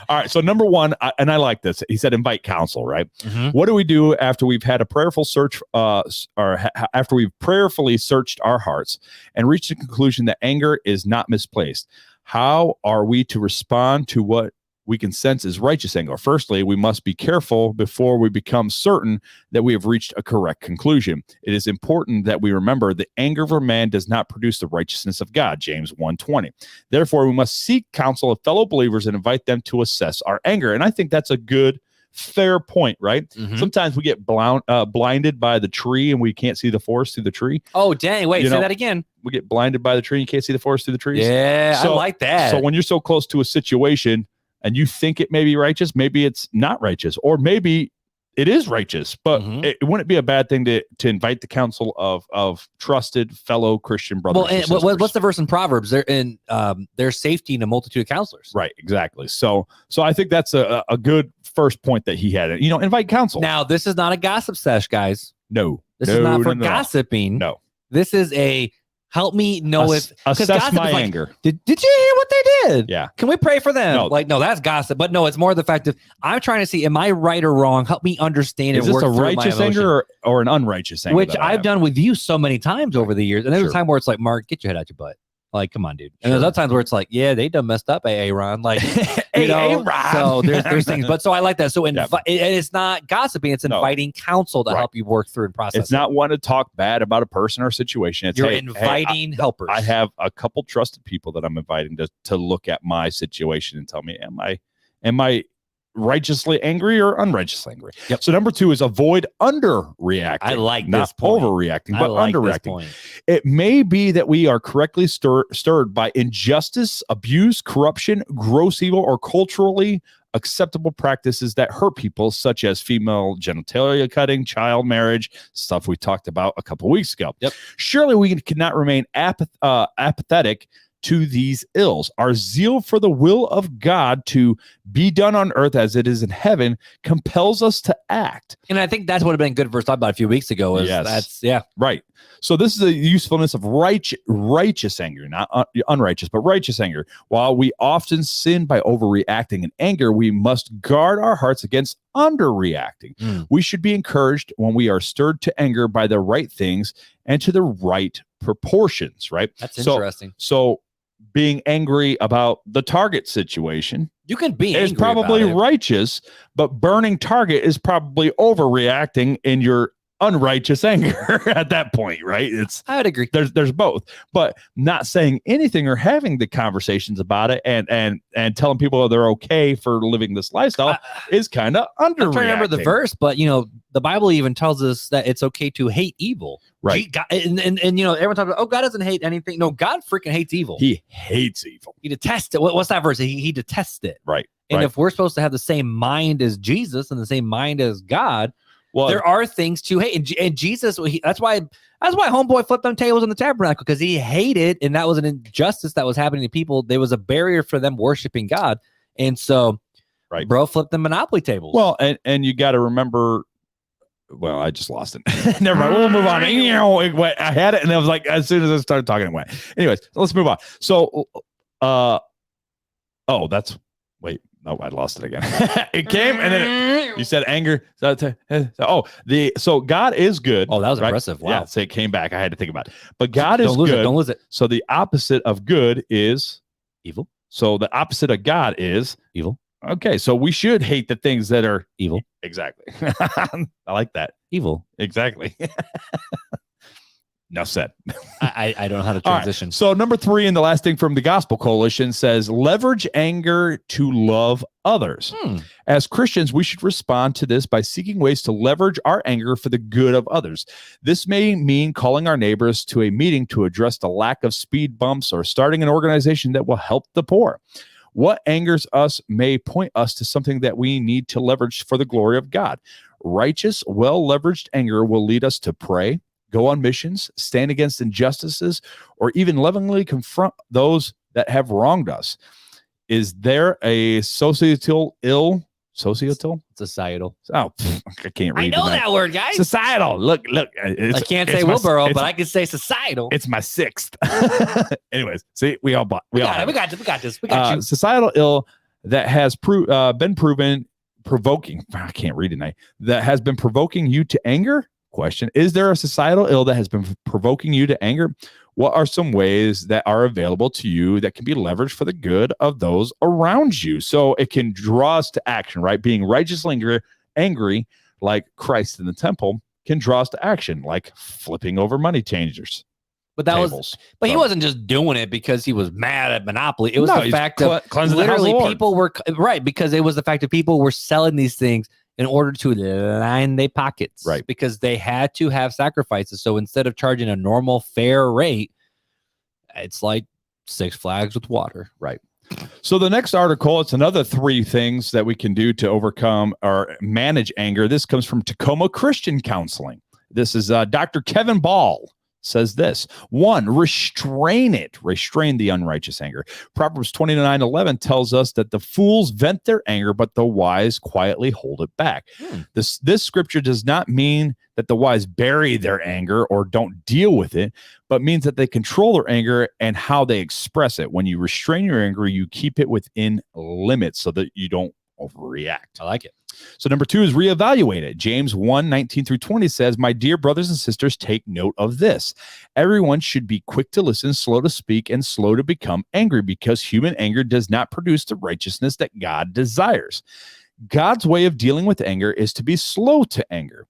All right. So number 1, and I like this. He said, invite counsel. Right. Mm-hmm. What do we do after we've had a prayerful search, after we've prayerfully searched our hearts and reached the conclusion that anger is not misplaced? How are we to respond to what we can sense is righteous anger? Firstly, we must be careful before we become certain that we have reached a correct conclusion. It is important that we remember the anger of a man does not produce the righteousness of God, James 1:20. Therefore, we must seek counsel of fellow believers and invite them to assess our anger. And I think that's a good, fair point, right? Mm-hmm. Sometimes we get blinded by the tree and we can't see the forest through the tree. Oh, dang. Wait, say that again. We get blinded by the tree and you can't see the forest through the trees. Yeah, I like that. So when you're so close to a situation and you think it may be righteous, maybe it's not righteous, or maybe it is righteous, but it wouldn't be a bad thing to invite the counsel of trusted fellow Christian brothers. Well, what's the verse in Proverbs? There's safety in a multitude of counselors. Right, exactly. So I think that's a good first point that he had. Invite counsel. Now, this is not a gossip sesh, guys. No. This is not for gossiping. No. This is a help me know assess my anger. Did you hear what they did? Yeah. Can we pray for them? No, that's gossip. But no, it's more the fact of I'm trying to see, am I right or wrong? Help me understand. Is this a righteous anger or an unrighteous anger? Which I've done with you so many times over the years. And there's a time where it's like, Mark, get your head out your butt. Like, come on, dude. And there's other times where it's like, yeah, they done messed up, Aaron. Like, Aaron. So there's things. But so I like that. So it's not gossiping. It's inviting counsel to help you work through and process. It's not one to talk bad about a person or situation. It's you're inviting helpers. I have a couple trusted people that I'm inviting to look at my situation and tell me, am I righteously angry or unrighteously angry? Yep. So number 2 is avoid underreacting. I like not this point. Overreacting, but underreacting. It may be that we are correctly stirred by injustice, abuse, corruption, gross evil, or culturally acceptable practices that hurt people, such as female genitalia cutting, child marriage, stuff we talked about a couple weeks ago. Yep. Surely we cannot remain apathetic to these ills. Our zeal for the will of God to be done on earth as it is in heaven compels us to act. And I think that's what would have been good for us to talk about a few weeks ago. Right. So this is the usefulness of righteous anger, not unrighteous, but righteous anger. While we often sin by overreacting in anger, we must guard our hearts against underreacting. We should be encouraged when we are stirred to anger by the right things and to the right proportions, right? That's interesting. So being angry about the Target situation, you can be is probably righteous, but burning Target is probably overreacting in your unrighteous anger at that point, right? I would agree. There's both, but not saying anything or having the conversations about it and telling people they're okay for living this lifestyle is kind of underreacting. I'm trying to remember the verse, but the Bible even tells us that it's okay to hate evil. Right. God, and everyone talks about, oh, God doesn't hate anything. No, God freaking hates evil. He hates evil. He detests it. What's that verse? He detests it. Right. And if we're supposed to have the same mind as Jesus and the same mind as God, well, there are things to hate. And Jesus, that's why homeboy flipped them tables in the tabernacle, because he hated, and that was an injustice that was happening to people. There was a barrier for them worshiping God. And so, bro flipped the Monopoly tables. Well, and you got to remember, well, I just lost it. Never mind. We'll move on. I had it, and I was like, as soon as I started talking, it went. Anyways, let's move on. So, wait. Oh, I lost it again. It came, and then you said anger. So God is good. Oh, that was impressive. Wow. Yeah, so it came back. I had to think about it. But God is good. Don't lose it. So the opposite of good is evil. So the opposite of God is evil. Okay, so we should hate the things that are Evil. Exactly. I like that. Evil. Exactly. Enough said. I don't know how to All right, transition. so number 3, and the last thing from the Gospel Coalition says, leverage anger to love others. As Christians, we should respond to this by seeking ways to leverage our anger for the good of others. This may mean calling our neighbors to a meeting to address the lack of speed bumps or starting an organization that will help the poor. What angers us may point us to something that we need to leverage for the glory of God. Righteous, well-leveraged anger will lead us to pray, go on missions, stand against injustices, or even lovingly confront those that have wronged us. Is there a societal ill? Societal? Societal. Oh, I can't read. I know that word, guys. Societal. Look. I can't say Wilbur, but I can say societal. It's my 6th. Anyways, see, we got this. Societal ill that has been proven provoking. I can't read tonight. That has been provoking you to anger? Question. Is there a societal ill that has been provoking you to anger? What are some ways that are available to you that can be leveraged for the good of those around you? So it can draw us to action, right? Being righteously angry like Christ in the temple can draw us to action, like flipping over money changers. But he wasn't just doing it because he was mad at Monopoly. It was the fact that literally people were right, because it was the fact that people were selling these things in order to line their pockets, right? Because they had to have sacrifices. So instead of charging a normal fair rate, it's like Six Flags with water, right? So the next article, it's another 3 things that we can do to overcome or manage anger. This comes from Tacoma Christian Counseling. This is Dr. Kevin Ball. Says this. 1, restrain the unrighteous anger. Proverbs 29:11 tells us that the fools vent their anger, but the wise quietly hold it back. This scripture does not mean that the wise bury their anger or don't deal with it, but means that they control their anger and how they express it. When you restrain your anger, you keep it within limits so that you don't overreact. I like it. So number 2 is reevaluate it. James 1:19-20 says, my dear brothers and sisters, take note of this. Everyone should be quick to listen, slow to speak, and slow to become angry, because human anger does not produce the righteousness that God desires. God's way of dealing with anger is to be slow to anger.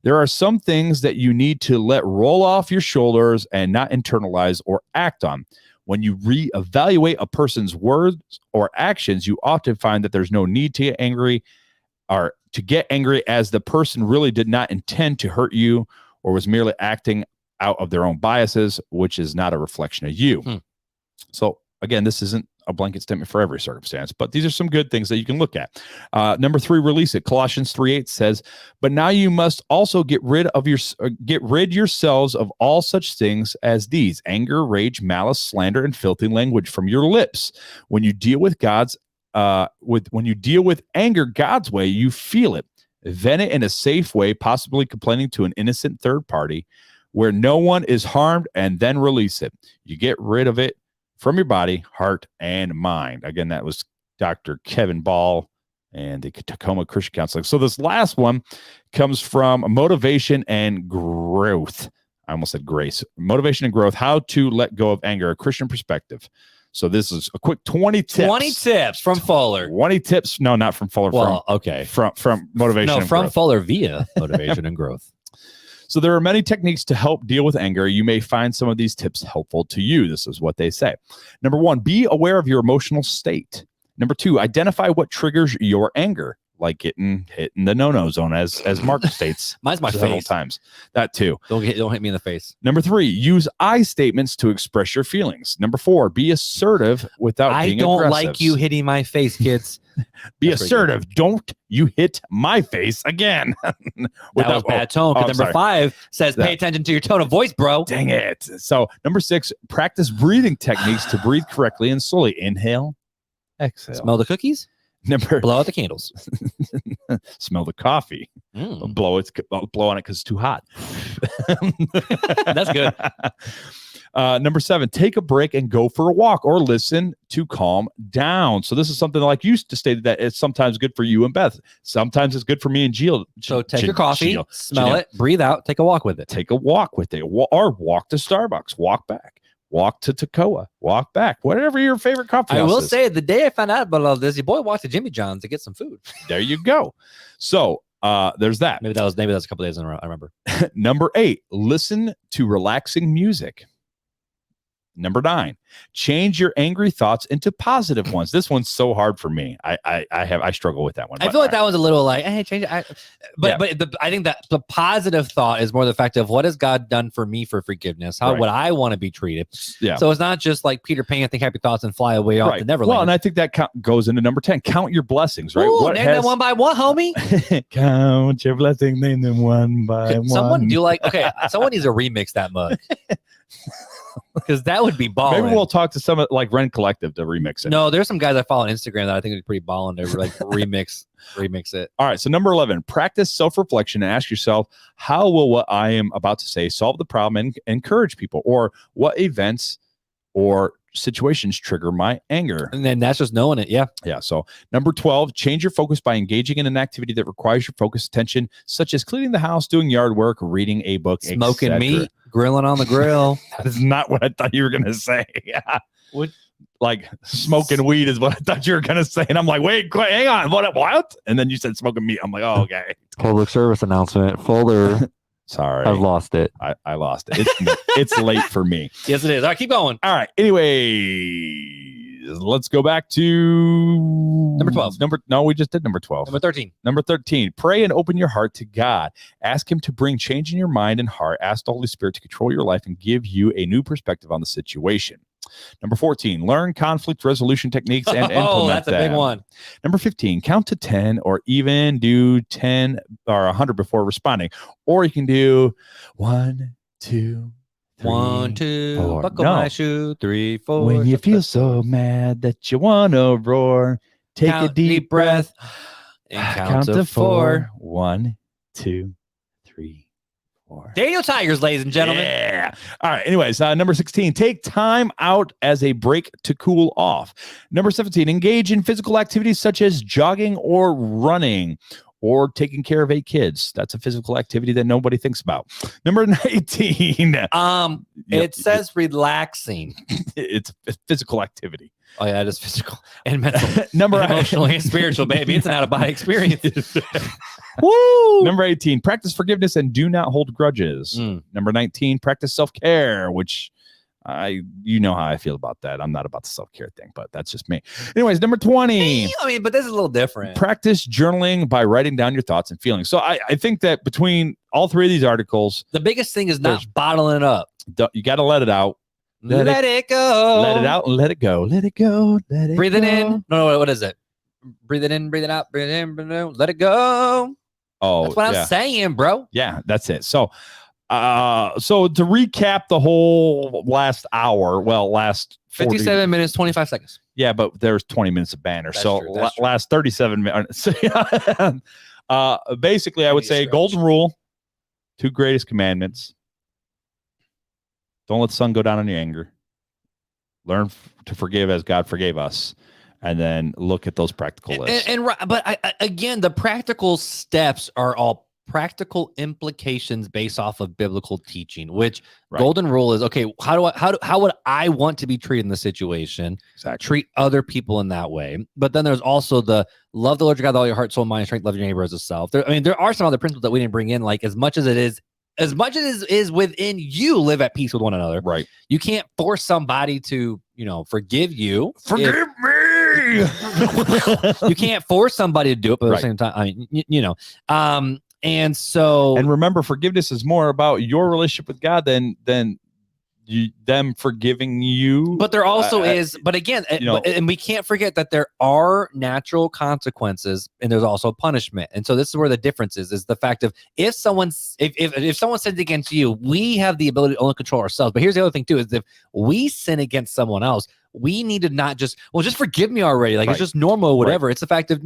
There are some things that you need to let roll off your shoulders and not internalize or act on. When you reevaluate a person's words or actions, you often find that there's no need to get angry, or to get angry, as the person really did not intend to hurt you or was merely acting out of their own biases, which is not a reflection of you. So again, this isn't a blanket statement for every circumstance, but these are some good things that you can look at. Number 3, release it. Colossians 3:8 says, but now you must also get rid yourselves of all such things as these: anger, rage, malice, slander, and filthy language from your lips. When you deal with anger God's way, you feel it, vent it in a safe way, possibly complaining to an innocent third party where no one is harmed, and then release it. You get rid of it from your body, heart, and mind. Again, that was Dr. Kevin Ball and the Tacoma Christian Counseling. So this last one comes from Motivation and Growth. I almost said grace. Motivation and Growth, how to let go of anger, a Christian perspective. So this is a quick 20 tips. 20 tips from Fuller. 20 tips. No, not from Fuller. Well, okay. From Motivation and from Growth. Fuller via Motivation and Growth. So there are many techniques to help deal with anger. You may find some of these tips helpful to you. This is what they say. Number 1, be aware of your emotional state. Number 2, identify what triggers your anger, like getting hit in the no-no zone, as Marc states. Mine's my several face. times. That too. Don't hit me in the face. Number 3, use I statements to express your feelings. Number 4, be assertive without being aggressive. I don't like you hitting my face, kids. Be assertive. Don't you hit my face again. That was bad tone. Number 5 says, pay attention to your tone of voice, bro. Dang it. So number 6, practice breathing techniques to breathe correctly and slowly. Inhale, exhale. Smell the cookies. Blow out the candles. Smell the coffee. Blow on it because it's too hot. That's good. Number 7, take a break and go for a walk or listen to calm down. So this is something like you used to state that it's sometimes good for you and Beth. Sometimes it's good for me and Jill. So take your coffee, smell it, breathe out, take a walk with it. Take a walk with it, or walk to Starbucks, walk back. walk to Tacoma, walk back, whatever your favorite coffee house I will is. say, the day I found out about all this, your boy walked to Jimmy John's to get some food. There you go. So there's that. Maybe that was a couple days in a row. I remember. Number 8, listen to relaxing music. Number 9, change your angry thoughts into positive ones. This one's so hard for me. I struggle with that one. I feel like that one's a little like, hey, change it. I think that the positive thought is more the fact of what has God done for me for forgiveness? How would I want to be treated? Yeah. So it's not just like Peter Pan, think happy thoughts and fly away off to Neverland. Well, and I think that goes into number 10. Count your blessings, right? Ooh, name them one by one, homie. Count your blessings, name them one by one. Someone needs to remix that mug. Because that would be balling. Maybe we'll talk to some like Ren Collective to remix it. No, there's some guys I follow on Instagram that I think would be pretty balling to like remix it. All right. So number 11, practice self-reflection and ask yourself, how will what I am about to say solve the problem and encourage people? Or what events or situations trigger my anger? And then that's just knowing it. Yeah. Yeah. So number 12, change your focus by engaging in an activity that requires your focused attention, such as cleaning the house, doing yard work, reading a book, smoking meat, grilling on the grill. That's not what I thought you were going to say. What? Like smoking weed is what I thought you were going to say. And I'm like, wait, hang on. What? And then you said smoking meat. I'm like, oh, okay. Public service announcement. Folder. Sorry. I've lost it. I lost it. It's late for me. Yes, it is. All right, keep going. All right. Anyway, let's go back to number 12. No, we just did number 12. Number 13. Number 13. Pray and open your heart to God. Ask him to bring change in your mind and heart. Ask the Holy Spirit to control your life and give you a new perspective on the situation. Number 14, learn conflict resolution techniques and implement that's a big one. Number 15, count to 10 or even do 10 or 100 before responding. Or you can do 1, 2, 3, 1, 2, 4. buckle my shoe, 3, 4. When you feel so mad that you want to roar, take a deep breath and count to 4. 1, 2, 3, 4. Daniel Tigers, ladies and gentlemen. Yeah. All right. Anyways, number 16, take time out as a break to cool off. Number 17, engage in physical activities such as jogging or running or taking care of 8 kids. That's a physical activity that nobody thinks about. Number 19. It says relaxing. It's a physical activity. Oh, yeah, it is physical and mental. Number emotionally and spiritual, baby. It's an out-of-body experience. Woo! Number 18, practice forgiveness and do not hold grudges. Number 19, practice self-care, which you know how I feel about that. I'm not about the self-care thing, but that's just me. Anyways, number 20. But this is a little different. Practice journaling by writing down your thoughts and feelings. So I think that between all 3 of these articles, the biggest thing is not bottling it up. You got to let it out. Let it go. Let it out and let it go. Let it go. Let it breathe go. It in. No, what is it? Breathe it in, breathe it out, breathe it in, breathe it out. Let it go. Oh, that's what I'm saying, bro. Yeah, that's it. So to recap the whole last hour, last 57 minutes, 25 seconds. Yeah, but there's 20 minutes of banner. That's so true, last 37 minutes. Basically, I would say golden rule, 2 greatest commandments. Don't let the sun go down on your anger. Learn to forgive as God forgave us. And then look at those practical lists. But again, the practical steps are all practical implications based off of biblical teaching, which golden rule is, okay, how would I want to be treated in the situation? Exactly. Treat other people in that way. But then there's also the love the Lord your God with all your heart, soul, mind, strength, love your neighbor as yourself. There are some other principles that we didn't bring in, like as much as it is within you, live at peace with one another. Right. You can't force somebody to, forgive you. Forgive me. You can't force somebody to do it, but at the same time, and remember, forgiveness is more about your relationship with God than them forgiving you. But there also is, but again, and we can't forget that there are natural consequences and there's also punishment. And so this is where the difference is the fact of if someone sins against you, we have the ability to only control ourselves. But here's the other thing too, is if we sin against someone else, we need to not just forgive me already. Like it's just normal, or whatever. Right. It's the fact of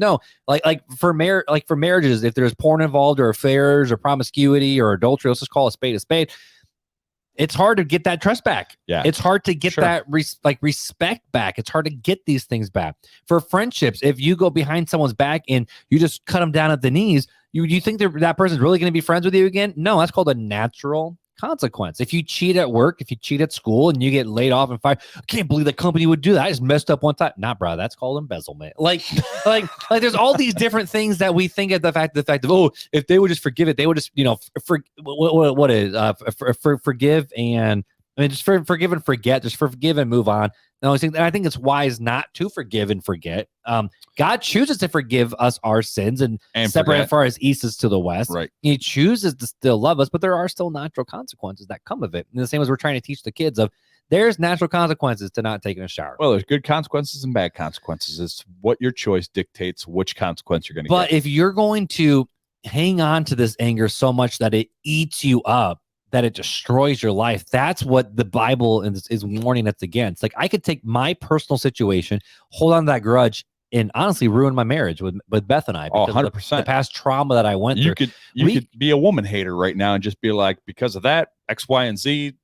like for marriages, if there's porn involved or affairs or promiscuity or adultery, let's just call a spade a spade. It's hard to get that trust back. Yeah. It's hard to get that respect back. It's hard to get these things back. For friendships, if you go behind someone's back and you just cut them down at the knees, you think that person's really going to be friends with you again? No, that's called a natural consequence. If you cheat at work, if you cheat at school and you get laid off and fired, I can't believe the company would do that. I just messed up one time. Nah, bro, that's called embezzlement. Like there's all these different things that we think of the fact of, oh, if they would just forgive it, they would just, forgive and just forgive and forget, just forgive and move on. No, I think it's wise not to forgive and forget. God chooses to forgive us our sins and separate as far as east is to the west. Right. He chooses to still love us, but there are still natural consequences that come of it. And the same as we're trying to teach the kids of, there's natural consequences to not taking a shower. Well, there's good consequences and bad consequences. It's what your choice dictates which consequence you're going to get. But if you're going to hang on to this anger so much that it eats you up, that it destroys your life, that's what the Bible is warning us against. Like, I could take my personal situation, hold on to that grudge, and honestly ruin my marriage with Beth and I. Because 100%. The past trauma that I went through. You could be a woman hater right now and just be like, because of that, X, Y, and Z,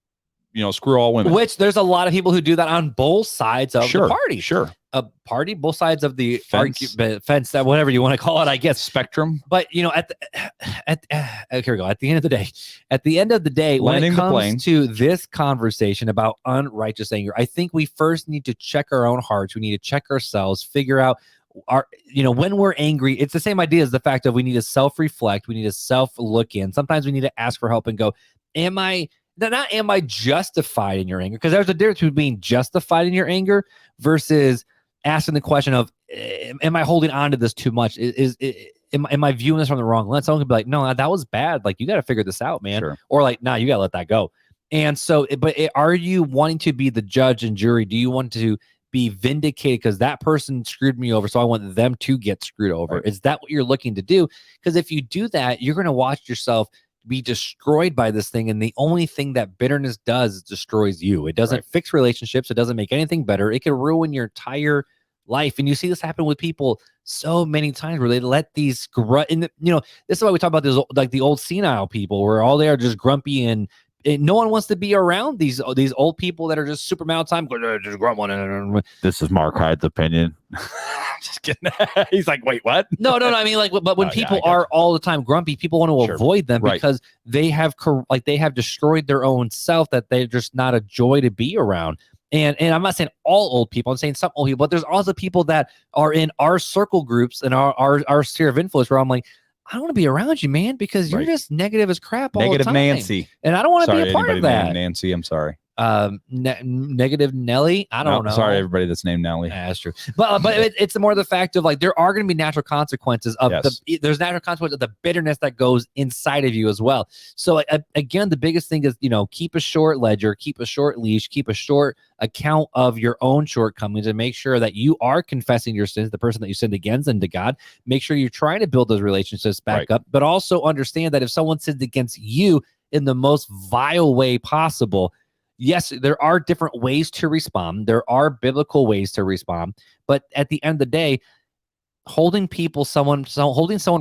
screw all women. Which there's a lot of people who do that on both sides of the party. Sure. A party, both sides of the fence, that whatever you want to call it, I guess. Spectrum. But here we go. At the end of the day, when it comes to this conversation about unrighteous anger, I think we first need to check our own hearts. We need to check ourselves, figure out when we're angry. It's the same idea as the fact of we need to self-reflect. We need to self-look in. Sometimes we need to ask for help and go, am I justified in your anger? Because there's a difference between being justified in your anger versus asking the question of, am I holding on to this too much? Am I viewing this from the wrong lens? Someone could be like, no, that was bad. Like, you got to figure this out, man. Sure. Or like, nah, you got to let that go. And so, are you wanting to be the judge and jury? Do you want to be vindicated because that person screwed me over, so I want them to get screwed over? Right. Is that what you're looking to do? Because if you do that, you're going to watch yourself be destroyed by this thing, and the only thing that bitterness does is destroys you. It doesn't fix relationships. It doesn't make anything better. It can ruin your entire life. And you see this happen with people so many times where they let these this is why we talk about this, like the old senile people, where all they are just grumpy and no one wants to be around these old people that are just super time. Just grumbling. This is Marc Hyde's opinion. Just kidding. He's like, wait, what? No. I mean, like, but when people are all the time grumpy, people want to avoid them because they have destroyed their own self, that they're just not a joy to be around. And I'm not saying all old people. I'm saying some old people, but there's also people that are in our circle groups and our sphere of influence where I'm like, I don't want to be around you, man, because you're just negative as crap all the time. Negative Nancy. And I don't want to be a part of that. Nancy, I'm sorry. Negative Nelly. I don't know. Sorry, everybody that's named Nelly. Yeah, that's true. But it's more the fact of, like, there are going to be natural consequences of there's natural consequences of the bitterness that goes inside of you as well. So again, the biggest thing is, keep a short ledger, keep a short leash, keep a short account of your own shortcomings, and make sure that you are confessing your sins, the person that you sinned against, and to God. Make sure you're trying to build those relationships back up, but also understand that if someone sins against you in the most vile way possible, yes, there are different ways to respond. There are biblical ways to respond. But at the end of the day, holding someone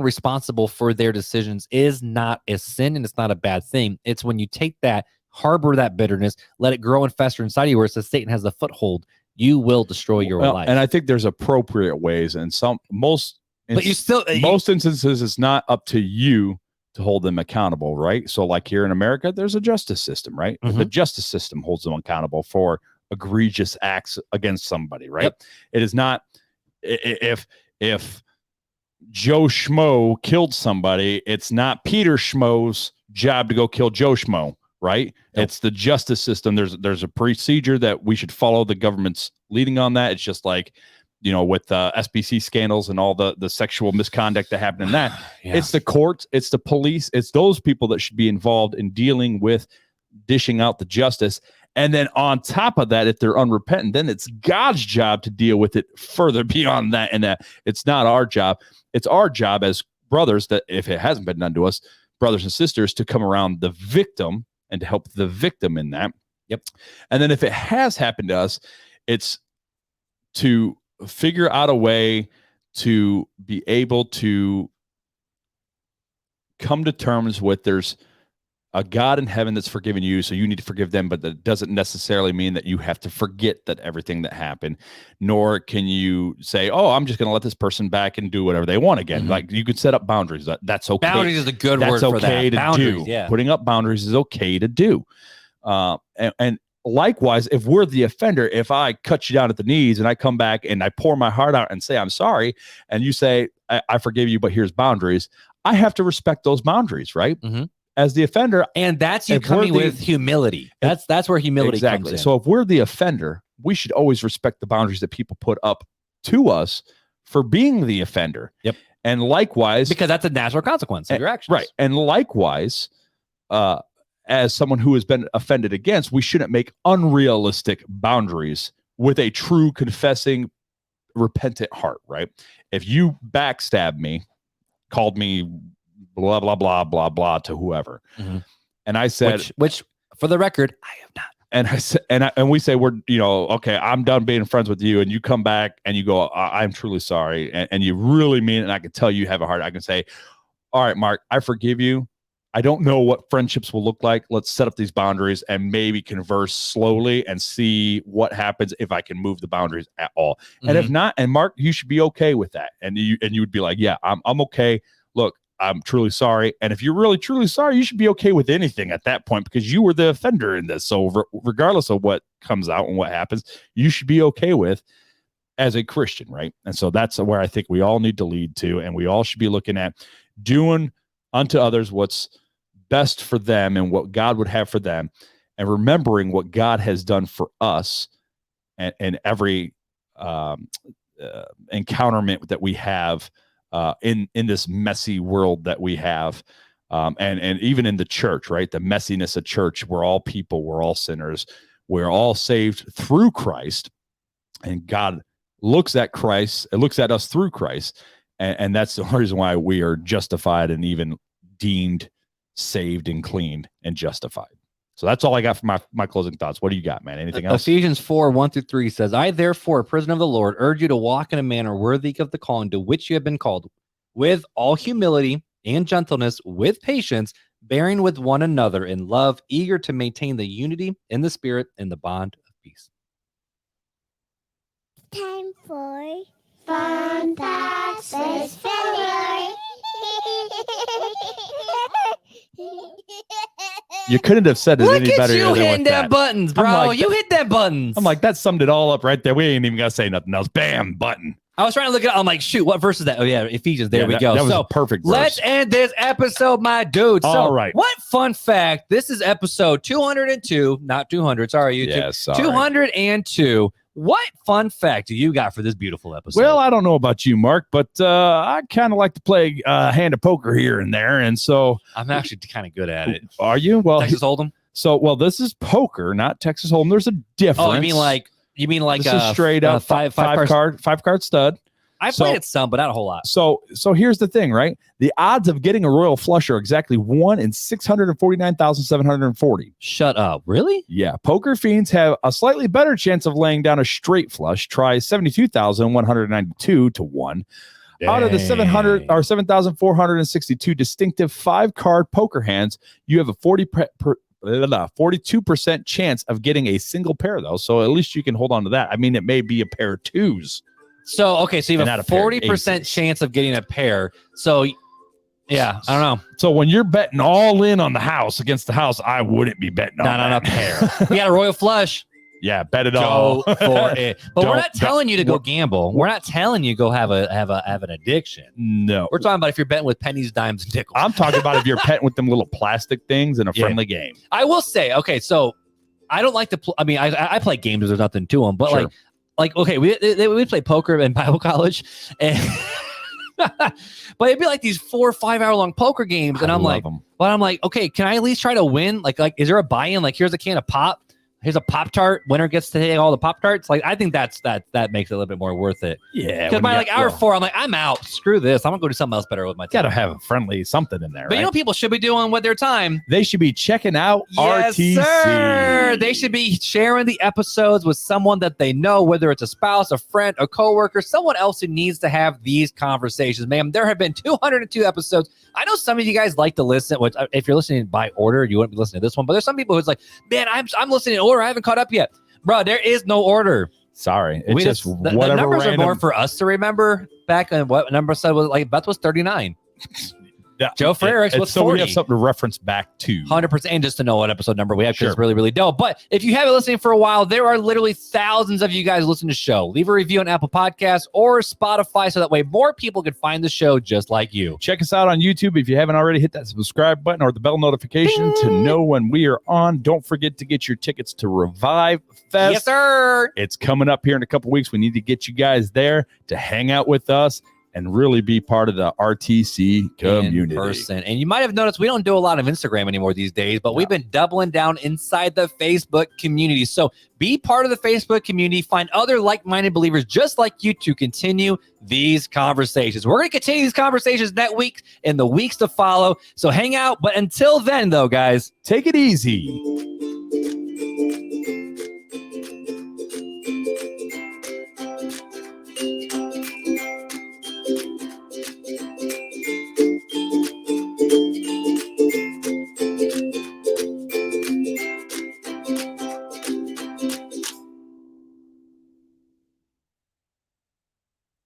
responsible for their decisions is not a sin, and it's not a bad thing. It's when you take that, harbor that bitterness, let it grow and fester inside of you, where it says Satan has the foothold, you will destroy your life. And I think there's appropriate ways, and most instances it's not up to you to hold them accountable, right? So like here in America, there's a justice system, right? Mm-hmm. The justice system holds them accountable for egregious acts against somebody, right? Yep. It is not, if Joe Schmo killed somebody, it's not Peter Schmo's job to go kill Joe Schmo, right? Yep. It's the justice system. There's a procedure that we should follow. The government's leading on that. It's just like, with SBC scandals and all the sexual misconduct that happened in that. It's the courts, it's the police, it's those people that should be involved in dealing with dishing out the justice. And then on top of that, if they're unrepentant, then it's God's job to deal with it further beyond that. And that it's not our job. It's our job as brothers, that if it hasn't been done to us, brothers and sisters, to come around the victim and to help the victim in that. Yep. And then if it has happened to us, it's to figure out a way to be able to come to terms with there's a God in heaven that's forgiven you, so you need to forgive them, but that doesn't necessarily mean that you have to forget that everything that happened, nor can you say, oh, I'm just going to let this person back and do whatever they want again. Mhm. Like, you could set up boundaries. That's okay. Boundaries is a good That's word for okay that. to Boundaries, do. yeah. Putting up boundaries is okay to do. And likewise, if we're the offender, if I cut you down at the knees and I come back and I pour my heart out and say, I'm sorry, and you say, I forgive you, but here's boundaries, I have to respect those boundaries, right? Mhm. As the offender. And that's you if we're coming with humility. That's where humility exactly. comes in. So if we're the offender, we should always respect the boundaries that people put up to us for being the offender. Yep. And likewise, because that's a natural consequence of your actions. right. And likewise, as someone who has been offended against, we shouldn't make unrealistic boundaries with a true confessing, repentant heart, right? If you backstab me, called me blah, blah, blah, blah, blah to whoever, Mhm. and I said, which for the record, I have not. and I said, and we say, we're, okay, I'm done being friends with you. And you come back and you go, I'm truly sorry. And you really mean it. And I can tell you have a heart. I can say, all right, Mark, I forgive you. I don't know what friendships will look like. Let's set up these boundaries and maybe converse slowly and see what happens if I can move the boundaries at all. And if not, and Mark, you should be okay with that. And you would be like, yeah, I'm okay. Look, I'm truly sorry. And if you're really, truly sorry, you should be okay with anything at that point because you were the offender in this. So regardless of what comes out and what happens, you should be okay with as a Christian, right? And so that's where I think we all need to lead to. And we all should be looking at doing unto others what's best for them and what God would have for them, and remembering what God has done for us and every encounterment that we have in this messy world that we have, and even in the church, right? The messiness of church. We're all people. We're all sinners. We're all saved through Christ, and God looks at Christ. It looks at us through Christ, and that's the reason why we are justified and even deemed saved and clean and justified. So that's all I got for my closing thoughts. What do you got, man? Anything else? Ephesians 4:1-3 says, I therefore, a prisoner of the Lord, urge you to walk in a manner worthy of the calling to which you have been called, with all humility and gentleness, with patience, bearing with one another in love, eager to maintain the unity in the spirit and the bond of peace. Time for Fun Facts with Failure. You couldn't have said it Look any at better. you than hitting with them that. buttons, bro. I'm like, you hit them buttons. I'm like, that summed it all up right there. We ain't even got to say nothing else. Bam, button. I was trying to look at it. I'm like, shoot, what verse is that? Oh, yeah, Ephesians. There we go. That was so a perfect verse. let's end this episode, my dude. So, all right. What fun fact? This is episode 202, not 200. Sorry, YouTube. Yes, sorry. 202. What fun fact do you got for this beautiful episode? Well, I don't know about you, Mark, but I kind of like to play a hand of poker here and there. And so I'm actually kind of good at it. Are you? Well, Texas Hold'em? So, this is poker, not Texas Hold'em. There's a difference. Oh, you mean like this is straight up five card stud. I played it some, but not a whole lot. So here's the thing, right? The odds of getting a royal flush are exactly 1 in 649,740. Shut up. Really? Yeah. Poker fiends have a slightly better chance of laying down a straight flush. Try 72,192 to 1. Dang. Out of the 7,462 distinctive 5-card poker hands, you have a 42% chance of getting a single pair, though. So at least you can hold on to that. I mean, it may be a pair of twos. So, okay, so you have a 40% chance of getting a pair. So, yeah, I don't know. So when you're betting all in on the house against the house, I wouldn't be betting on a pair. You got a royal flush. Yeah, bet it all. Go for it. But we're not telling you to go gamble. We're not telling you go have an addiction. No. We're talking about if you're betting with pennies, dimes, and nickels. I'm talking about if you're betting with them little plastic things in a friendly game. I will say, okay, so I don't like to I mean, I play games, there's nothing to them, but sure. like okay, we play poker in Bible college, and but it'd be like these 4 or 5 hour long poker games, and I'm like, okay, can I at least try to win? Like, is there a buy-in? Like, here's a can of pop. here's a Pop-Tart. Winner gets to take all the Pop-Tarts. Like, I think that makes it a little bit more worth it. Yeah. Because by like hour 4, I'm like, I'm out. Screw this. I'm gonna go do something else better with my time. Gotta have a friendly something in there. But right? you know what people should be doing with their time? They should be checking out Yes, RTC. sir. They should be sharing the episodes with someone that they know, whether it's a spouse, a friend, a coworker, someone else who needs to have these conversations. Man, there have been 202 episodes. I know some of you guys like to listen, which if you're listening by order, you wouldn't be listening to this one. But there's some people who's like, man, I'm listening in order. I haven't caught up yet. Bro, there is no order. Sorry. It's just the whatever numbers random. are more for us to remember. Back on what number said was like Beth was 39. Yeah. Joe Frericks was so 40. we have something to reference back to. 100%, and just to know what episode number we have, because Sure. it's really, really dope. But if you haven't listened for a while, there are literally thousands of you guys listening to the show. Leave a review on Apple Podcasts or Spotify so that way more people can find the show just like you. Check us out on YouTube if you haven't already. Hit that subscribe button or the bell notification to know when we are on. Don't forget to get your tickets to Revive Fest. Yes, sir. It's coming up here in a couple weeks. We need to get you guys there to hang out with us and really be part of the RTC community. In person. And you might have noticed we don't do a lot of Instagram anymore these days, but we've been doubling down inside the Facebook community. So be part of the Facebook community. Find other like-minded believers just like you to continue these conversations. We're going to continue these conversations next week and the weeks to follow. So hang out. But until then, though, guys, Take it easy.